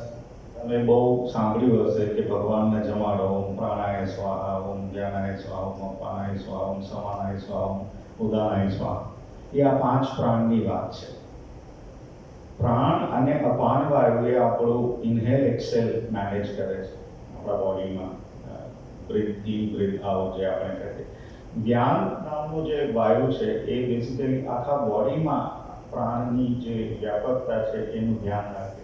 તમે બહુ સાંભળ્યું હશે કે ભગવાનને જમાડો, ઓમ પ્રાણાય સ્વાહા, ઓમ જ્ઞાનાય સ્વાહા, ઓમ અપાનાય સ્વાહા, ઓમ સમાનાય સ્વાહા, ઓમ ઉદાનાય સ્વાહા. એ આ 5 પ્રાણની વાત છે. પ્રાણ અને અપાન વાયુ એ આપણું ઇન્હેલ એક્સેલ મેનેજ કરે છે આપણા બોડીમાં. બ્રીથ ઇન બ્રીથ આઉટ જે આપણે કહીએ. જ્ઞાન નામનું જે વાયુ છે એ બેસિકલી આખા બોડીમાં પ્રાણની જે વ્યાપકતા છે એનું ધ્યાન રાખે.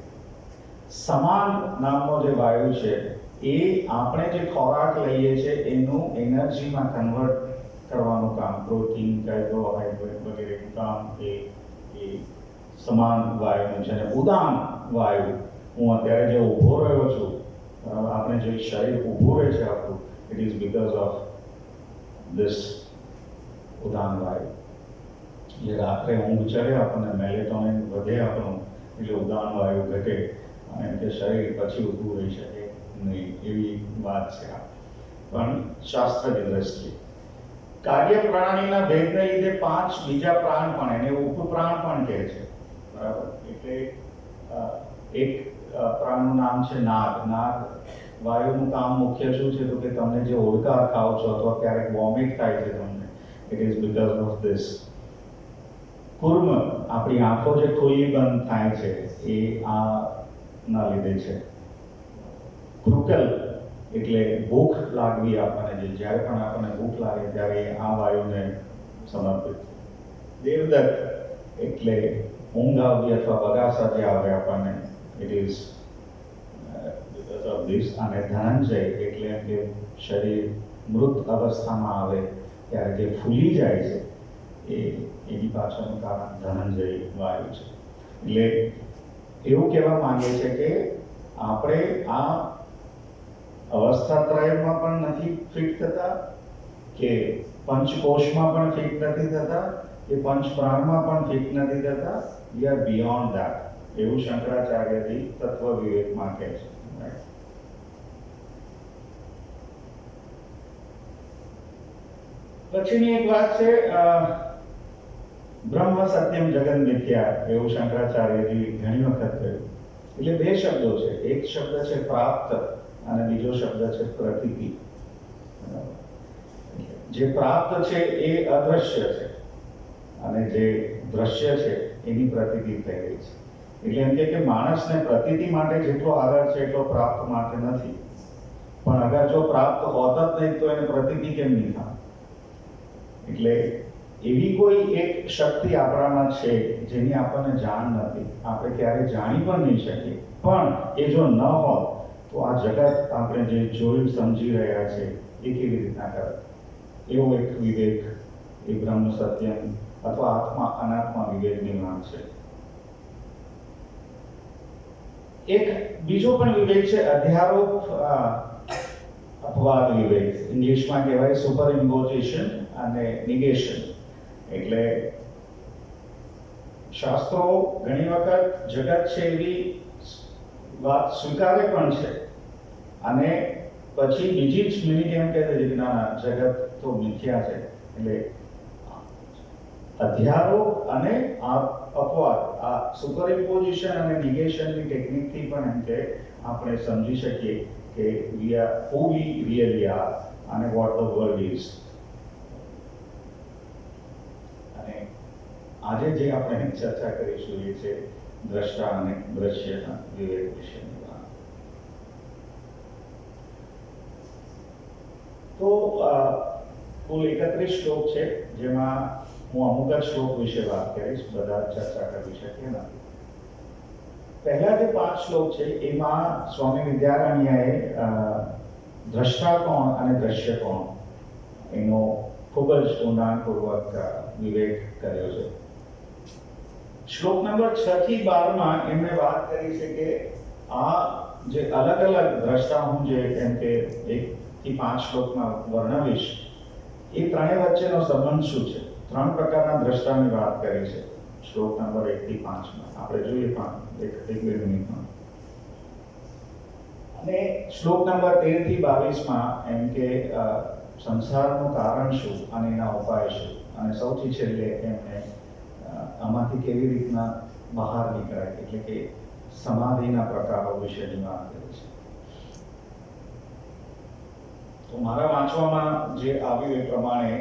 સમાન નામનો જે વાયુ છે એ આપણે જે ખોરાક લઈએ છીએ એનું એનર્જીમાં કન્વર્ટ કરવાનું કામ, પ્રોટીન, કાર્બોહાઈડ્રેટ વગેરેનું કામ એ સમાન વાયુનું છે. અને ઉદાન વાયુ, હું અત્યારે જે ઊભો રહ્યો છું, આપણે જે શરીર ઊભું રહે છે આપણું, it is because of this ઉદાન વાયુ. જે રાત્રે ઊંઘ ચડે આપણને મેલેટોનિન વધે આપણું, એટલે ઉદાન વાયુ ઘટે અને તે શરીર પછી ઊભું રહી શકે નહીં, એવી વાત છે આ. પણ શાસ્ત્રની દ્રષ્ટિએ કાર્ય પ્રણાલીના ભેદને લીધે 5 બીજા પ્રાણ પણ, એને ઉપપ્રાણ પણ કહે છે, બરાબર. એટલે એક પ્રાણનું નામ છે નાગ. નાગ વાયુનું કામ મુખ્ય શું છે? તો કે તમને જે ઓડકાર ખાઓ છો અથવા ક્યારેક વોમિટ થાય છે તમને, it is because of this. કુર્મ, આપણી આંખો જે ખુલ્લી બંધ થાય છે એ આ ના લીધે છે. કૃકલ એટલે ભૂખ લાગવી આપણને, જે જ્યારે પણ આપણને ભૂખ લાગે ત્યારે આ વાયુને સમર્પિત. દેવદત્ત એટલે ઊંઘ આવવી અથવા બગાસા જે આવે આપણને, it is because of this. અને ધનંજય એટલે એમ કે શરીર મૃત અવસ્થામાં આવે ત્યારે જે ફૂલી જાય છે એની પાછળનું કારણ ધનંજય વાયુ છે. એટલે એવું કહેવા માંગે છે કે આપણે આ અવસ્થાત્રયમાં પણ નથી ફિટ થતા, કે પંચકોશમાં પણ ફિટ નથી થતા, કે પંચપ્રાણમાં પણ ફિટ નથી થતા. વી આર બિયોન્ડ ધેટ, એવું શંકરાચાર્યથી તત્વ વિવેકમાં કહે છે. પછીની એક વાત છે બ્રહ્મ સત્યમ જગન મિથ્યા, એવું શંકરાચાર્યજી ઘણી વખત કહ્યું. એટલે 2 શબ્દો છે, એક શબ્દ છે પ્રાપ્ત અને બીજો શબ્દ છે પ્રતીતિ. જે પ્રાપ્ત છે એ અદ્રશ્ય છે અને જે દ્રશ્ય છે એની પ્રતીતિ થઈ રહી છે. એટલે એમ કે માણસને પ્રતીતિ માટે જેટલો આદર છે એટલો પ્રાપ્ત માટે નથી. પણ અગર જો પ્રાપ્ત હોત જ નહીં તો એને પ્રતીતિ કેમ નહીં થાય? એટલે એવી કોઈ એક શક્તિ આપણામાં છે જેની આપણને જાણ નથી, આપણે ક્યારે જાણી પણ નહીં શકીએ. પણ એ જો ન હોત તો આ જગત આપણે જે જોયું સમજી રહ્યા છે એ કેવી રીતના કરે? એવો એક વિવેક એ બ્રહ્મ સત્યમ અથવા આત્મા અનાત્મા વિવેકની વાત છે. એક બીજો પણ વિવેક છે અધ્યારોપ અપવાદ વિવેક. ઇંગ્લિશમાં કહેવાય સુપર ઇમ્પોઝિશન અને નિગેશન. એટલે શાસ્ત્રો ઘણી વખત જગત છે એવી વાત સ્વીકારે પણ છે અને પછી બીજી જ મિનિટ એમ કહે છે કે ના, જગત તો મિથ્યા છે. એટલે અધ્યારોપ અને અપવાદ, આ સુપરઇમ્પોઝિશન અને નિગેશનની ટેકનિકથી પણ એમ કે આપણે સમજી શકીએ કે we are who we really are અને વોટ ધ વર્લ્ડ ઇઝ. અને આજે જે આપણે ચર્ચા કરીશું એ છે દ્રષ્ટા અને દ્રશ્યના વિવેક વિશેની વાત. તો કુલ 31 શ્લોક છે, જેમાં હું અમુક જ શ્લોક વિશે વાત કરીશ, બધા ચર્ચા કરી શકીએ નથી. પહેલા જે 5 શ્લોક છે એમાં સ્વામી વિદ્યારણ્યએ દ્રષ્ટા કોણ અને દ્રશ્ય કોણ એનો ખૂબ જ ઊંડાણપૂર્વક વિવેક કર્યો છે. શ્લોક નંબર 6 થી 12માં એમણે વાત કરી છે કે આ જે અલગ અલગ દ્રષ્ટા હું જે એમ કે 1 થી 5 શ્લોકમાં વર્ણવીશ એ ત્રણેય વચ્ચેનો સંબંધ શું છે. 3 પ્રકારના દ્રષ્ટાની વાત કરી છે શ્લોક નંબર 1 થી 5માં. આપણે જોઈએ એક બે મિનિટમાં. અને શ્લોક નંબર 13 થી 22માં એમ કે સંસારનું કારણ શું અને એના ઉપાય શું, અને સૌથી છેલ્લે એમણે આમાંથી કેવી રીતના બહાર નીકળાય એટલે કે સમાધિના પ્રકારો વિશેની વાત કરી છે. તો મારા વાંચવામાં જે આવ્યું એ પ્રમાણે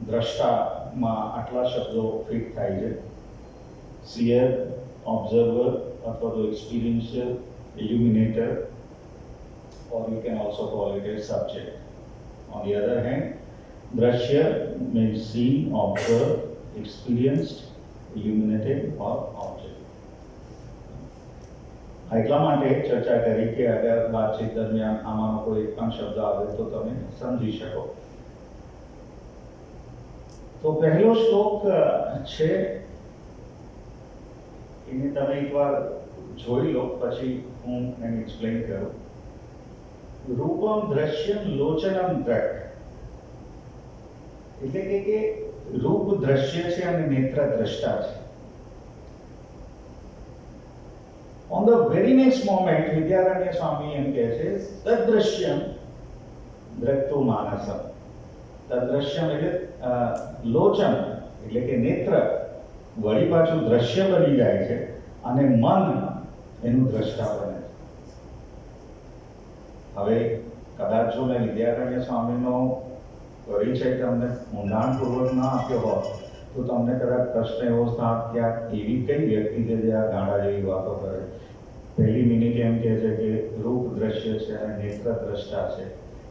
દ્રષ્ટામાં આટલા શબ્દો ફિટ થાય છે: સિયર, ઓબ્ઝર્વર અથવા તો એક્સપિરિયન્શિયલ, illuminator, or you can also call it a subject. On the other hand, drashya means seen, observed, experienced, illuminated or object. એટલા માટે ચર્ચા કરી કે અગર વાતચીત દરમિયાન આમાંનો કોઈ એક પણ શબ્દ આવે તો તમે સમજી શકો. તો પહેલો શ્લોક છે એને તમે એકવાર જોઈ લો, પછી હું એને એક્સપ્લેન કરું. રૂપમ દ્રશ્યમ લોચનમ દ્રક, એટલે કે રૂપ દ્રશ્ય છે અને નેત્ર દ્રષ્ટા છે. On the very next moment, વિદ્યારણ્ય સ્વામી એમ કહે છે તદ્રશ્યમ દ્રક્તુ માનસમ. તદ્રશ્યમ એટલે લોચન એટલે કે નેત્ર વળી પાછું દ્રશ્ય બની જાય છે અને મન એનું દ્રષ્ટા બને છે. હવે કદાચ જો મેં વિદ્યારણ્ય સ્વામીનો પરિચય તમને ઊંડાણપૂર્વક ના આપ્યો હોત તો તમને કદાચ પ્રશ્ન એવો થાત કે આ એવી કઈ વ્યક્તિ છે જે આ ગાંડા જેવી વાતો કરે. પહેલી મિનિટ એમ કહે છે કે રૂપ દ્રશ્ય છે અને નેત્ર દ્રષ્ટા છે,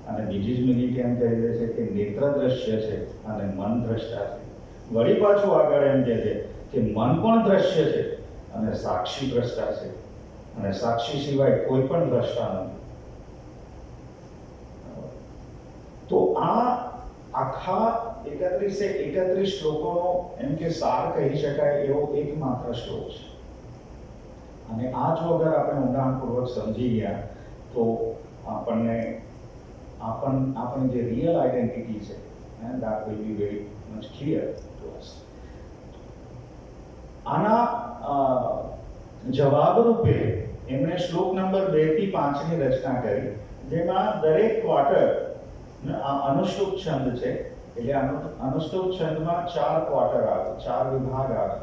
અને બીજી જ મિનિટ એમ કહી દે છે કે નેત્ર દ્રશ્ય છે અને મન દ્રષ્ટા છે. વળી પાછું આગળ એમ કહે છે કે મન પણ દ્રશ્ય છે અને સાક્ષી દ્રષ્ટા છે, અને સાક્ષી સિવાય કોઈ પણ દ્રષ્ટા નથી. તો આ આખા 31 શ્લોકોનો એમ કે સાર કહી શકાય એવો એકમાત્ર શ્લોક છે. અને આ જો અગર આપણે ઊંડાણપૂર્વક સમજી ગયા તો આપણી જે રિયલ આઈડેન્ટિટી છે and that will be very much clear to us. આના જવાબ રૂપે એમણે શ્લોક નંબર 2 થી 5 ની રચના કરી, જેમાં દરેક ક્વાર્ટર અનુશ્લોક છંદ છે. એટલે અનુશ્લોક છંદમાં 4 ક્વાર્ટર આવે, 4 વિભાગ આવે.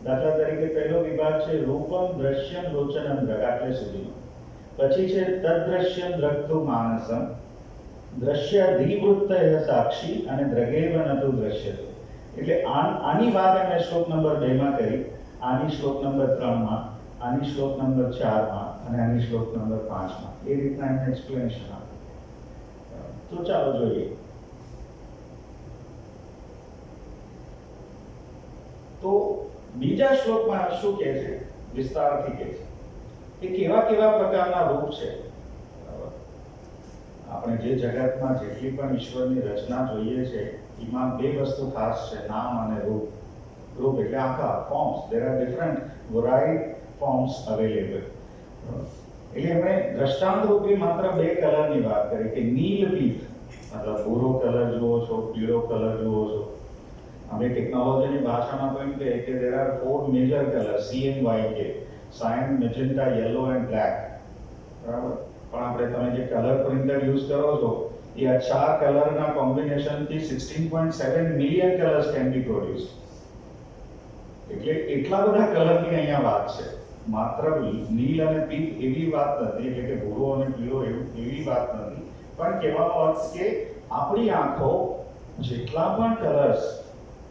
દાખલા તરીકે પહેલો વિભાગ છે રૂપમ દ્રશ્યમ લોચનમ દ્રગ, આટલે સુધીનો. પછી છે તદ્રશ્યમ દ્રક્તુ માનસમ, દ્રશ્ય અધિવૃત્તય સાક્ષી અને દ્રગેવ નતુ દ્રશ્યતે. એટલે આની વાત એમણે શ્લોક નંબર 2 માં કરી, આની શ્લોક નંબર 3 માં, આની શ્લોક નંબર 4 માં અને આની શ્લોક નંબર 5 માં. એ રીતના એમણે એક્સપ્લેનેશન આપ્યું. તો ચાલો જોઈએ. તો બીજા શ્લોકમાં શું કહે છે, વિસ્તારથી કહે છે કે કેવા કેવા પ્રકારના રૂપ છે. આપણે જે જગતમાં જેટલી પણ ઈશ્વરની રચના જોઈએ છે એમાં 2 વસ્તુ ખાસ છે, નામ અને રૂપ. રૂપ એટલે આકાર, forms. there are different varied forms available. એટલે એમણે દ્રષ્ટાંત રૂપે માત્ર 2 કલરની વાત કરી કે નીલ પીત, મતલબ ભૂરો કલર જુઓ છો, પીળો કલર જુઓ છો. અમે ટેકનોલોજીની ભાષામાં તો એમ કહે કે there are 4 major colors, CMYK, cyan, magenta, yellow and black. બરાબર? પણ આપણે તમે જે કલર પ્રિન્ટર યુઝ કરો છો એ આ 4 કલરના કોમ્બિનેશનથી 16.7 million colours can be produce. એટલે એટલા બધા કલરની અહીંયા વાત છે. માત્ર નીલ અને પીત એવી વાત નથી, એટલે કે ભૂરો અને પીળો એવી વાત નથી, પણ કહેવાનો અર્થ કે આપણી આંખો જેટલા પણ કલર્સ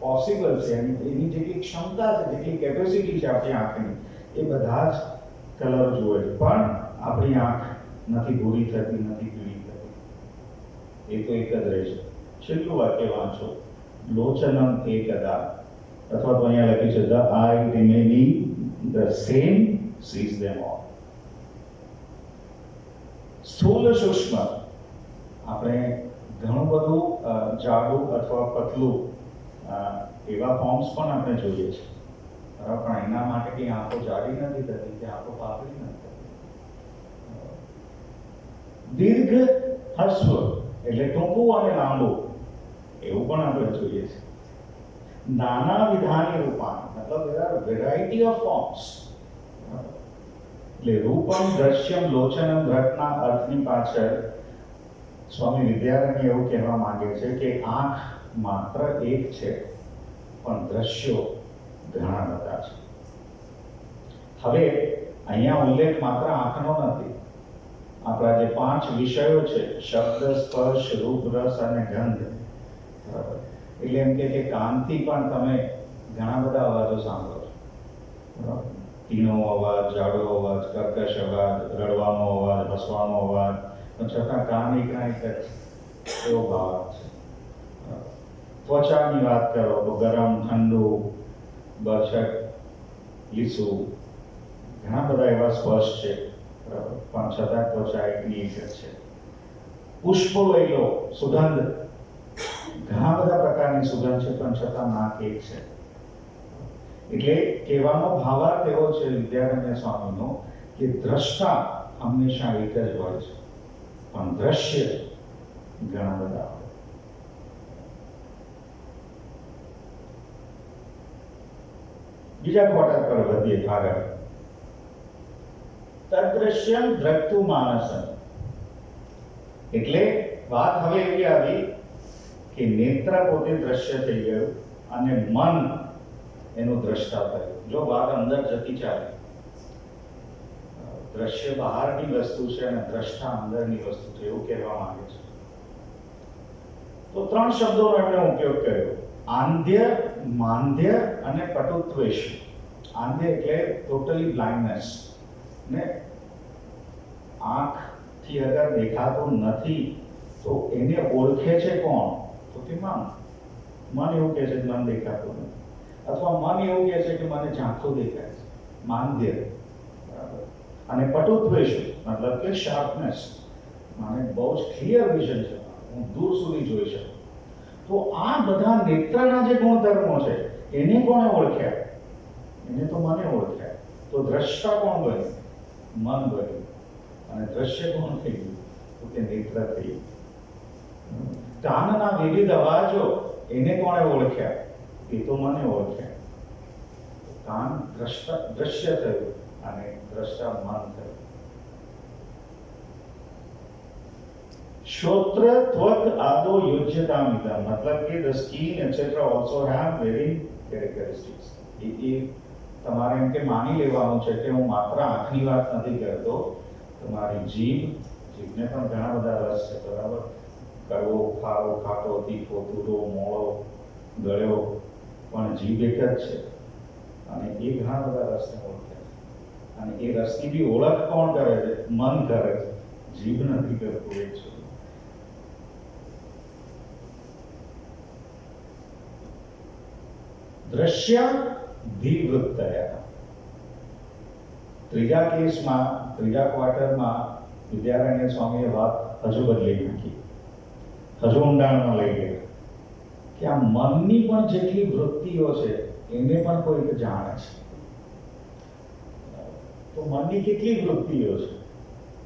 પોસિબલ છે, એની જેટલી ક્ષમતા છે, જેટલી કેપેસિટી છે આપણી આંખની, એ બધા જ કલર જુએ છે. પણ આપણી આંખ નથી ભૂરી થતી, નથી પીળી થતી. એ તો એક જ રહે છે. છેલ્લું વાક્ય વાંચો, લોચનમ એકદા, અથવા તો અહીંયા લખ્યું છે the eye remaining the same sees them all. સ્થૂલ સૂક્ષ્મ આપણે ઘણું બધું જાડું અથવા પતલું એવા ફોર્મ્સ પણ આપણે જોઈએ છે. બરાબર? પણ એના માટે કે આંખો જાડી નથી થતી, કે આંખો પાતળી નથી થતી. દીર્ઘ હસ્વ એટલે ટૂંકું અને લાંબુ એવું પણ આપણે જોઈએ છે. નાના વિધાની રૂપાન, મતલબ there are variety of forms. એટલે રૂપમ દ્રશ્યમ લોચનમ દ્રકના અર્થની પાછળ સ્વામી વિદ્યારણ્ય એવું કહેવા માંગે છે કે આંખ માત્ર એક છે, પણ દ્રશ્યો ઘણા બધા છે. હવે અહીંયા ઉલ્લેખ માત્ર આંખનો નથી. આપણા જે 5 વિષયો છે, શબ્દ, સ્પર્શ, રૂપ, રસ અને ગંધ. બરાબર? એટલે એમ કે કાનથી પણ તમે ઘણા બધા અવાજો સાંભળો છો. બરાબર? તીણો અવાજ, જાડો અવાજ, કર્કશ અવાજ, રડવાનો અવાજ, હસવાનો અવાજ, પણ છતાં કાન એકના એક જ. એવો ભાવ છે. ત્વચાની વાત કરો તો ગરમ, ઠંડુ, બરછટ, લીસું, ઘણા બધા એવા સ્પર્શ છે, બરાબર, પણ છતાં ત્વચા એકની એક જ છે. પુષ્પો લઈ લો, સુગંધ, ઘણા બધા પ્રકારની સુગંધ છે, પણ છતાં નાક એક છે. એટલે કહેવાનો ભાવાર્થ એવો છે વિદ્યારણ્ય સ્વામીનો કે દ્રષ્ટા હંમેશા એક જ હોય છે, પણ દ્રશ્ય ઘણા બધા હોય. બીજા ક્વાર્ટર પર વધીએ આગળ. તદ્રશ્યમ દ્રષ્ટુ માનસમ. એટલે વાત હવે એવી આવી કે નેત્ર પોતે દ્રશ્ય થઈ ગયું અને મન એનું દ્રષ્ટા થયું. જો વાત અંદર જતી ચાલે, દ્રશ્ય બહારની વસ્તુ છે અને દ્રષ્ટા અંદરની વસ્તુ છે એવું કહેવા માંગે છે. તો ત્રણ શબ્દોનો એમણે ઉપયોગ કર્યો: આંધ્ય, માંધ્ય અને પટુત્વેષ. આંધ્ય એટલે ટોટલી બ્લાઇન્ડનેસ, ને આંખથી અગર દેખાતું નથી તો એને ઓળખે છે કોણ? તો કે મન. મન એવું કહે છે કે મન દેખાતું નથી, અથવા મન એવું કહે છે કે મને ઝાંખું દેખાય છે, માંદ્ય. બરાબર. અને પટુત્વેષ મતલબ કે શાર્પનેસ, મને બહુ જ ક્લિયર વિઝન છે, હું દૂર સુધી જોઈ શકું. તો આ બધા નેત્રના જે ગુણધર્મો છે એને કોણે ઓળખ્યા? એને તો મને ઓળખ્યા. તો દ્રષ્ટા કોણ બન્યું? મન બન્યું. અને દ્રશ્ય કોણ થઈ ગયું? તો કે નેત્ર થઈ ગયું. કાનના વિવિધ અવાજો એને કોણે ઓળખ્યા? એ તો મને ઓળખ્યા. કાન દ્રશ્ય થયું અને દ્રષ્ટા મન થયું. શ્રોત્ર ત્વક આદો યોજ્યતામિદમ, મતલબ કે the skin etc also have very characteristics. એ તમારે એમ કે માની લેવાનું છે કે હું માત્ર આંખની વાત નથી કરતો. તમારી જીભને પણ ઘણા બધા રસ છે, બરાબર. કડવો, ખારો, ખાટો, તીખો, તુરો, મોળો, ગળ્યો, પણ જીભ એક જ છે અને એ ઘણા બધા રસને ઓળખે છે. અને એ રસની બી ઓળખ કોણ કરે છે? મન કરે છે, જીભ નથી કરતું. એ છે. દ્રશ્ય ધીવૃત્તયા. ત્રીજા કેસમાં, ત્રીજા ક્વાર્ટરમાં વિદ્યારણ્ય સ્વામીએ વાત હજુ બદલી નાખી, હજુ ઊંડાણમાં લઈ ગયા કે આ મનની પણ જેટલી વૃત્તિઓ છે એને પણ કોઈક જાણે છે. તો મનની કેટલી વૃત્તિઓ છે?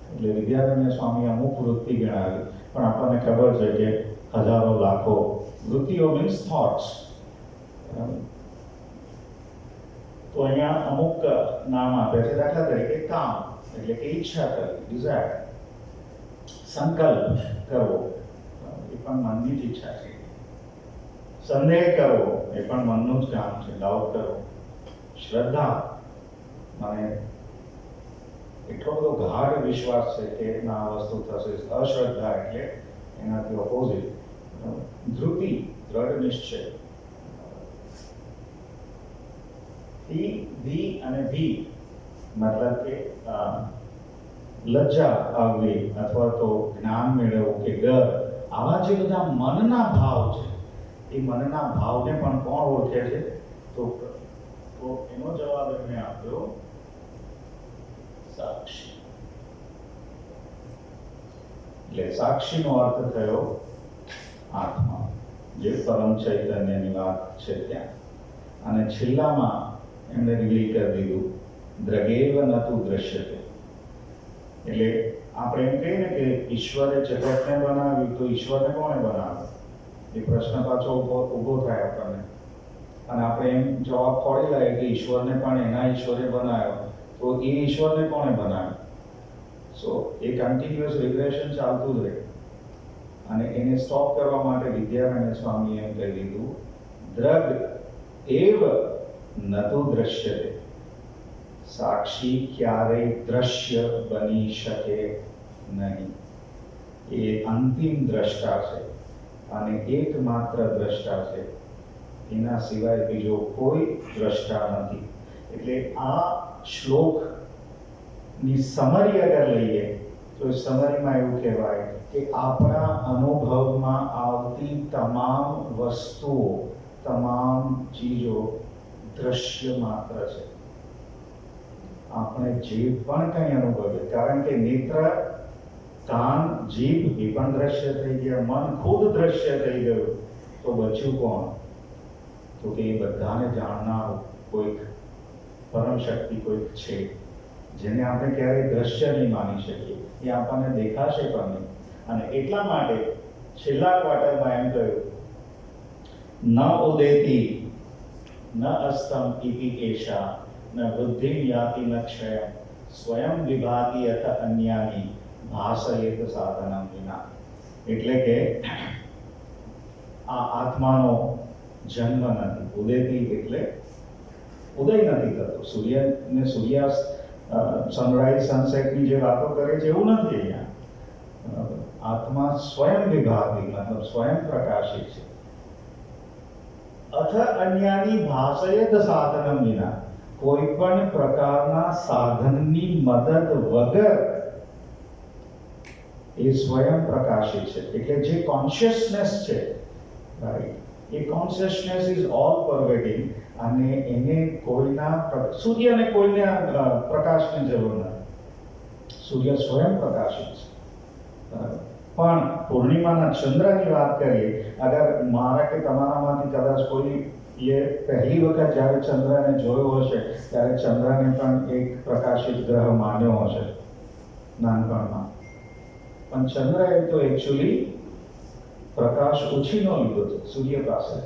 એટલે વિદ્યારણ્ય સ્વામી અમુક વૃત્તિ ગણાવી, પણ આપણને ખબર છે કે હજારો લાખો વૃત્તિઓ મીન્સ થોટ્સ. તો અહીંયા અમુક નામ આપે છે. દાખલા તરીકે કામ એટલે કે ઈચ્છા કરવી, ડિઝાયર. સંકલ્પ કરવો એ પણ મનની જ ઈચ્છા છે. સંદેહ કરવો એ પણ મનનું જ કામ છે, ડાઉટ કરવો. શ્રદ્ધા, મને એટલો બધો ગાઢ વિશ્વાસ છે કે ના આ વસ્તુ થશે. અશ્રદ્ધા એટલે એનાથી ઓપોઝિટ. ધૃતિ, દ્રઢ નિશ્ચય. ધી અને ભી મતલબ કે લજ્જા આવવી અથવા તો જ્ઞાન મેળવવું કે ડર. આવા જે બધા મનના ભાવ છે એ મનના ભાવને પણ કોણ ઓળખે છે? તો એનો જવાબ એમને આપ્યો સાક્ષી. એટલે સાક્ષીનો અર્થ થયો આત્મા, જે પરમ ચૈતન્યની વાત છે ત્યાં. અને છેલ્લામાં એમણે રિવીલ કરી દીધું દ્રગેવ નતુ દ્રશ્યતે. એટલે આપણે એમ કહીએ ને કે ઈશ્વરે જગતને બનાવ્યું, તો ઈશ્વરને કોણે બનાવ્યો? એ પ્રશ્ન પાછો ઊભો થાય આપણને. અને આપણે એમ જવાબ ખોડી લઈએ કે ઈશ્વરને પણ એના ઈશ્વરે બનાવ્યો, તો એ ઈશ્વરને કોણે બનાવ્યો? સો એ કન્ટિન્યુઅસ રિગ્રેશન ચાલતું જ રહે. અને એને સ્ટોપ કરવા માટે વિદ્યારણ્ય સ્વામીએ એમ કહી દીધું દ્રગ એવ નતુ દ્રશ્યતે. સાક્ષી ક્યારેય દ્રશ્ય બની શકે નહીં. એ અંતિમ દ્રષ્ટા છે અને એકમાત્ર દ્રષ્ટા છે. એના સિવાય બીજો કોઈ દ્રષ્ટા નથી. એટલે આ શ્લોકની સમરી અગર લઈએ તો સમરીમાં એવું કહેવાય કે આપણા અનુભવમાં આવતી તમામ વસ્તુઓ, તમામ ચીજો દ્રશ્ય માત્ર છે. આપણે જે પણ કંઈ અનુભવીએ, કારણ કે નેત્ર, કાન, જીભ એ પણ દ્રશ્ય થઈ ગયા, મન ખુદ દ્રશ્ય થઈ ગયું, તો બચ્યું કોણ? તો કે એ બધાને જાણનારું કોઈક પરમ શક્તિ કોઈક છે, જેને આપણે ક્યારેય દ્રશ્ય નહીં માની શકીએ, એ આપણને દેખાશે પણ નહીં. અને એટલા માટે છેલ્લા ક્વાર્ટરમાં એમ કહ્યું, ન ઉદેતી ન અસ્તમ ઇતિ એષા ન વૃદ્ધિમ યાતિ ન ક્ષયમ સ્વયં વિભાતિ અથ અન્યાની ભાસયેત સાધનમ વિના. એટલે કે આ આત્માનો જન્મ નથી. ઉદેતી એટલે ઉદય નથી થતો. સૂર્યાસ્ત, સનરાઈઝ, સનસેટની જે વાતો કરે છે એવું નથી અહીંયા. આત્મા સ્વયં વિભાગી, મતલબ સ્વયં પ્રકાશિત છે. અથ અન્યાની ભાસયેત સાધનમ વિના, કોઈ પણ પ્રકારના સાધનની મદદ વગર એ સ્વયં પ્રકાશિત છે. એટલે જે કોન્શિયસનેસ છે, રાઈટ, એ કોન્શિયસનેસ ઇઝ ઓલ પરવેડિંગ. અને એને સૂર્યને કોઈને પ્રકાશની જરૂર નથી. સૂર્ય સ્વયં પ્રકાશિત છે. પણ પૂર્ણિમાના ચંદ્રની વાત કરીએ, અગર મારા કે તમારામાંથી કદાચ કોઈ એ પહેલી વખત જ્યારે ચંદ્રને જોયો હશે ત્યારે ચંદ્રને પણ એક પ્રકાશિત ગ્રહ માન્યો હશે નાનપણમાં. પણ ચંદ્ર એ તો એકચ્યુઅલી પ્રકાશ ઉછીનો લીધો છે સૂર્ય પાસે.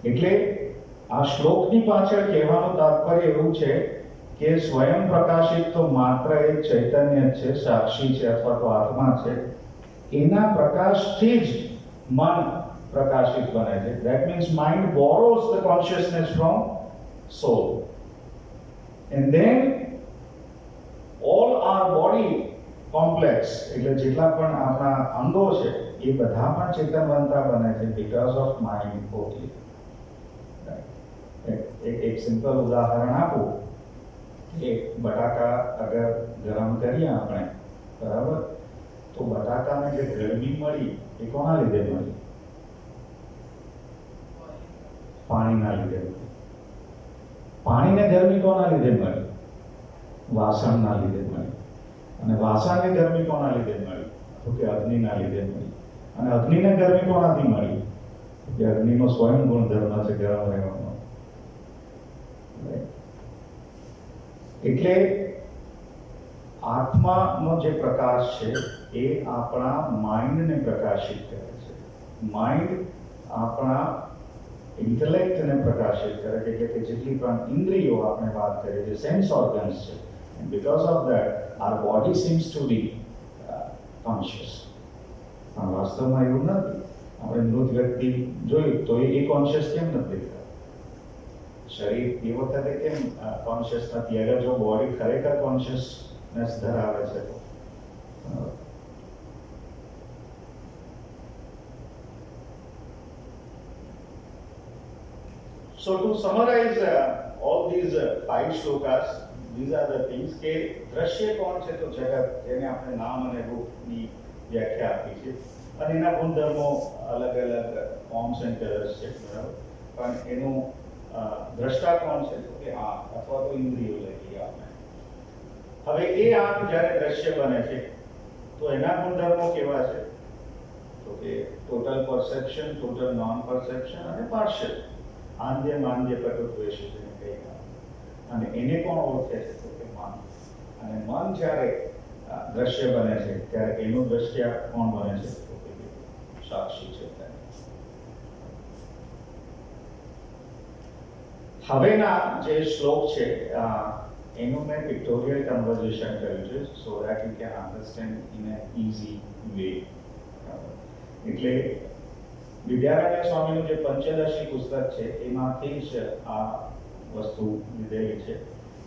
એટલે આ શ્લોકની પાછળ કહેવાનું તાત્પર્ય એવું છે કે સ્વયં પ્રકાશિત તો માત્ર એક ચૈતન્ય છે, સાક્ષી છે અથવા તો આત્મા છે. એના પ્રકાશથી જ મન પ્રકાશિત બને છે. That means mind borrows the consciousness from soul. And then all our body complex, એટલે જેટલા પણ આપણા અંગો છે એ બધા પણ ચેતનવંતા બને છે because of mind only. એક સિમ્પલ ઉદાહરણ આપું કે બટાકા અગર ગરમ કરીએ આપણે, બરાબર, તો બટાકાને જે ગરમી મળી એ કોના લીધે મળી? પાણીના લીધે મળી. પાણીને ગરમી કોના લીધે મળી? વાસણના લીધે મળી. અને વાસણને ગરમી કોના લીધે મળી? તો કે અગ્નિના લીધે મળી. અને અગ્નિને ગરમી કોનાથી મળી? કે અગ્નિનો સ્વયં ગુણધર્મ છે ગરમ રહેવાનો. એટલે આત્માનો જે પ્રકાશ છે એ આપણા માઇન્ડને પ્રકાશિત કરે છે. માઇન્ડ આપણા ઇન્ટેલેક્ટને પ્રકાશિત કરે છે. એટલે કે જેટલી પણ ઇન્દ્રિયો આપણે વાત કરીએ જે સેન્સ ઓર્ગન્સ છે, and because of that our body seems to be conscious. પણ વાસ્તવમાં એવું નથી. આપણે મૃત વ્યક્તિ જોયું તો એ કોન્શિયસ કેમ નથી દેખાતા? શરીર એ વખતે કેમ કોન્શિયસ નથી? અગર જો બોડી ખરેખર કોન્શિયસનેસ ધરાવે છે તો. So to summarize all these 5 shlokas, these are the things કે દ્રશ્ય કોણ છે? તો જગત, જેને આપણે નામ અને રૂપની વ્યાખ્યા આપી છે. અને એના ગુણધર્મો અલગ અલગ ફોર્મ્સ એન્ડ કલર્સ છે, બરાબર. પણ એનું દ્રષ્ટા કોણ છે? તો કે આંખ અથવા તો ઇન્દ્રિયો લઈએ આપણે. હવે એ આંખ જ્યારે દ્રશ્ય બને છે તો એના ગુણધર્મો કેવા છે? તો કે total perception, total non perception અને પાર્શિયલ. આંધ્ય માંદ્ય કટુદ્વેષ જેને કહીએ. અને એને કોણ ઓળખે છે? તો કે મન. અને મન જ્યારે દ્રશ્ય બને છે ત્યારે એનું દ્રશ્ય કોણ બને છે? તો કે સાક્ષી છે. હવેના જે શ્લોક છે એનું મેં પિક્ટોરિયલ કન્વર્ઝેશન કર્યું છે so that you can understand in an easy way. એટલે વિદ્યારણ્ય સ્વામીનું જે પંચદશી પુસ્તક છે એમાંથી જ આ વસ્તુ લીધેલી છે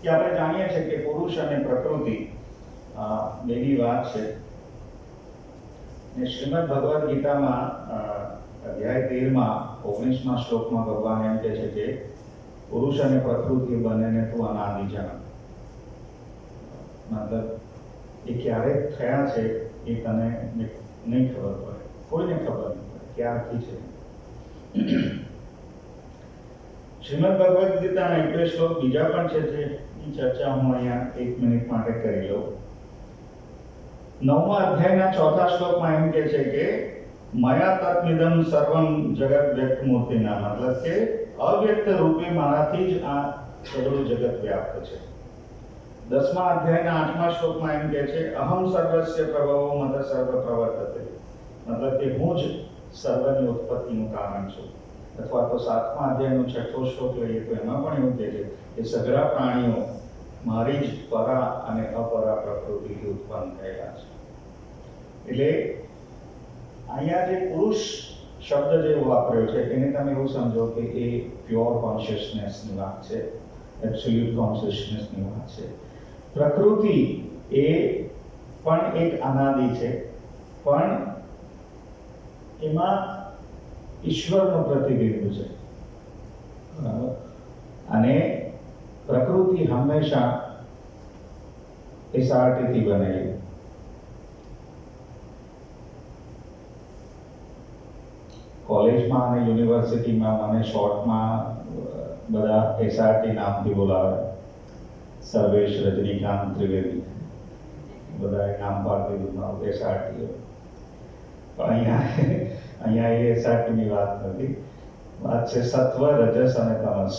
કે આપણે જાણીએ છીએ કે પુરુષ અને પ્રકૃતિ બેની વાત છે. ને શ્રીમદ ભગવદ્ ગીતામાં અધ્યાય 13માં 19મા શ્લોકમાં ભગવાન એમ કહે છે કે પુરુષ અને પ્રકૃતિ બંનેને તું અનાદિ જન્મ. મતલબ એ ક્યારે થયા છે એ તને નહીં ખબર પડે, કોઈને ખબર નહીં પડે ક્યારથી છે. શ્રીમદ ભગવદ્ ગીતાના 21 શ્લોક બીજા પણ છે, જેની ચર્ચા હું અહીંયા 1 મિનિટ માટે કરી લઉં. 9મા અધ્યાયના 4થા શ્લોકમાં એમ કહે છે કે મયા તત્મિદમ સર્વમ જગત વ્યક્ત મૂર્તિના, મતલબ કે અવ્યક્ત રૂપે મારાથી જ આ સગળું જગત વ્યાપ્ત છે. 10મા અધ્યાયના 8મા શ્લોકમાં એમ કહે છે અહમ સર્વસ્ય પ્રભવો મત સર્વ પ્રવર્તતે, મતલબ કે હું જ સર્વની ઉત્પત્તિનું કારણ છું. અથવા તો 7મા અધ્યાયનો 6થો શ્લોક લઈએ તો એમાં પણ એવું કહે છે કે સઘળા પ્રાણીઓ મારી જ પરા અને અપરા પ્રકૃતિથી ઉત્પન્ન થયેલા છે. એટલે અહીંયા જે પુરુષ શબ્દ જે વાપર્યો છે એને તમે એવું સમજો કે એ પ્યોર કોન્શિયસનેસની વાત છે, એબ્સોલ્યુટ કોન્શિયસનેસની વાત છે. પ્રકૃતિ એ પણ એક અનાદિ છે, પણ એમાં ઈશ્વરનું પ્રતિબિંબ છે, બરાબર. અને પ્રકૃતિ હંમેશા એસઆરટીથી બનેલી. કોલેજમાં અને યુનિવર્સિટીમાં મને શોર્ટમાં બધા એસઆરટી નામથી બોલાવે, સર્વેશ રજનીકાંત ત્રિવેદી, બધાએ નામ પાડી દીધું મારું એસઆરટી. પણ અહીંયા એ એસઆરટીની વાત નથી, વાત છે સત્વ, રજસ અને તમસ,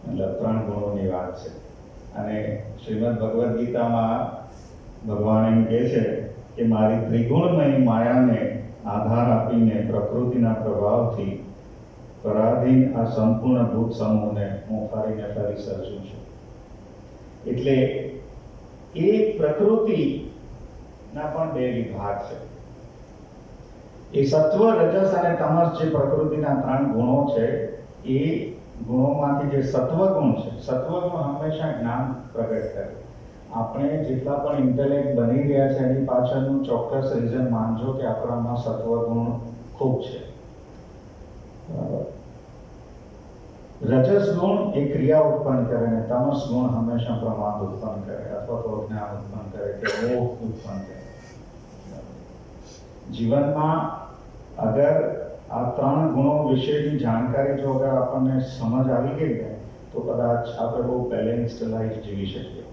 મતલબ 3 ગુણોની વાત છે. અને શ્રીમદ ભગવદ્ ગીતામાં ભગવાન એમ કહે છે કે મારી ત્રિગુણમય માયાને આધાર આપીને પ્રકૃતિના પ્રભાવથી પરાધીન આ સંપૂર્ણ ભૂત સમૂહને હું ફરીને ફરી સર્જું છું. એટલે એ પ્રકૃતિના પણ 2 વિભાગ છે. એ સત્વ, રજસ અને તમસ જે પ્રકૃતિના 3 ગુણો છે, એ ગુણોમાંથી જે સત્વગુણ છે, સત્વગુણ હંમેશા જ્ઞાન પ્રગટ કરે. આપણે જેટલા પણ ઇન્ટેલેક્ટ બની રહ્યા છે એની પાછળનું ચોક્કસ રીઝન માનજો કે આપણામાં સત્વગુણ ખૂબ છે, બરાબર. રજસ ગુણ એ ક્રિયા ઉત્પન્ન કરે અને તમસ ગુણ હંમેશા પ્રમાદ ઉત્પન્ન કરે અથવા તો જ્ઞાન ઉત્પન્ન કરે કે મોહ ઉત્પન્ન કરે. જીવનમાં અગર આ 3 ગુણો વિશેની જાણકારી જો અગર આપણને સમજ આવી ગઈ ને તો કદાચ આપણે બહુ બેલેન્સ્ડ લાઈફ જીવી શકીએ.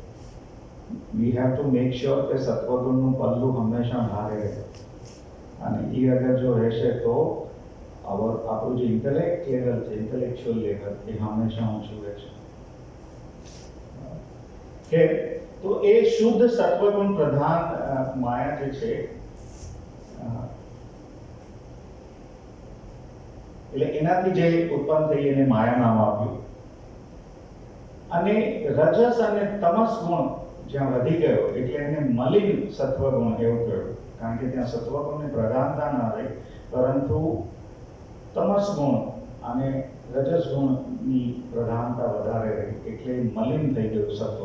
We have to make sure કે સત્વગુણનું પલ્લું હંમેશા ભારે રહે, અને એ અગર જો રહેશે તો આપણું જે ઇન્ટેલેક્ટ લેવલ છે, ઇન્ટેલેક્ચ્યુઅલ લેવલ, એ હંમેશા ઊંચું રહેશે. કે તો એ શુદ્ધ સત્વગુણ પ્રધાન માયા જે છે, એટલે એનાથી જે ઉત્પન્ન થઈ એને માયા નામ આપ્યું. અને રજસ અને તમસ ગુણ જ્યાં વધી ગયો એટલે એને મલિન સત્વગુણ એવું કહ્યું, કારણ કે ત્યાં સત્વગુણની પ્રધાનતા ના રહી, પરંતુ તમસ ગુણ અને રજસ ગુણની પ્રધાનતા વધારે રહી, એટલે મલિન થઈ ગયું સત્વ,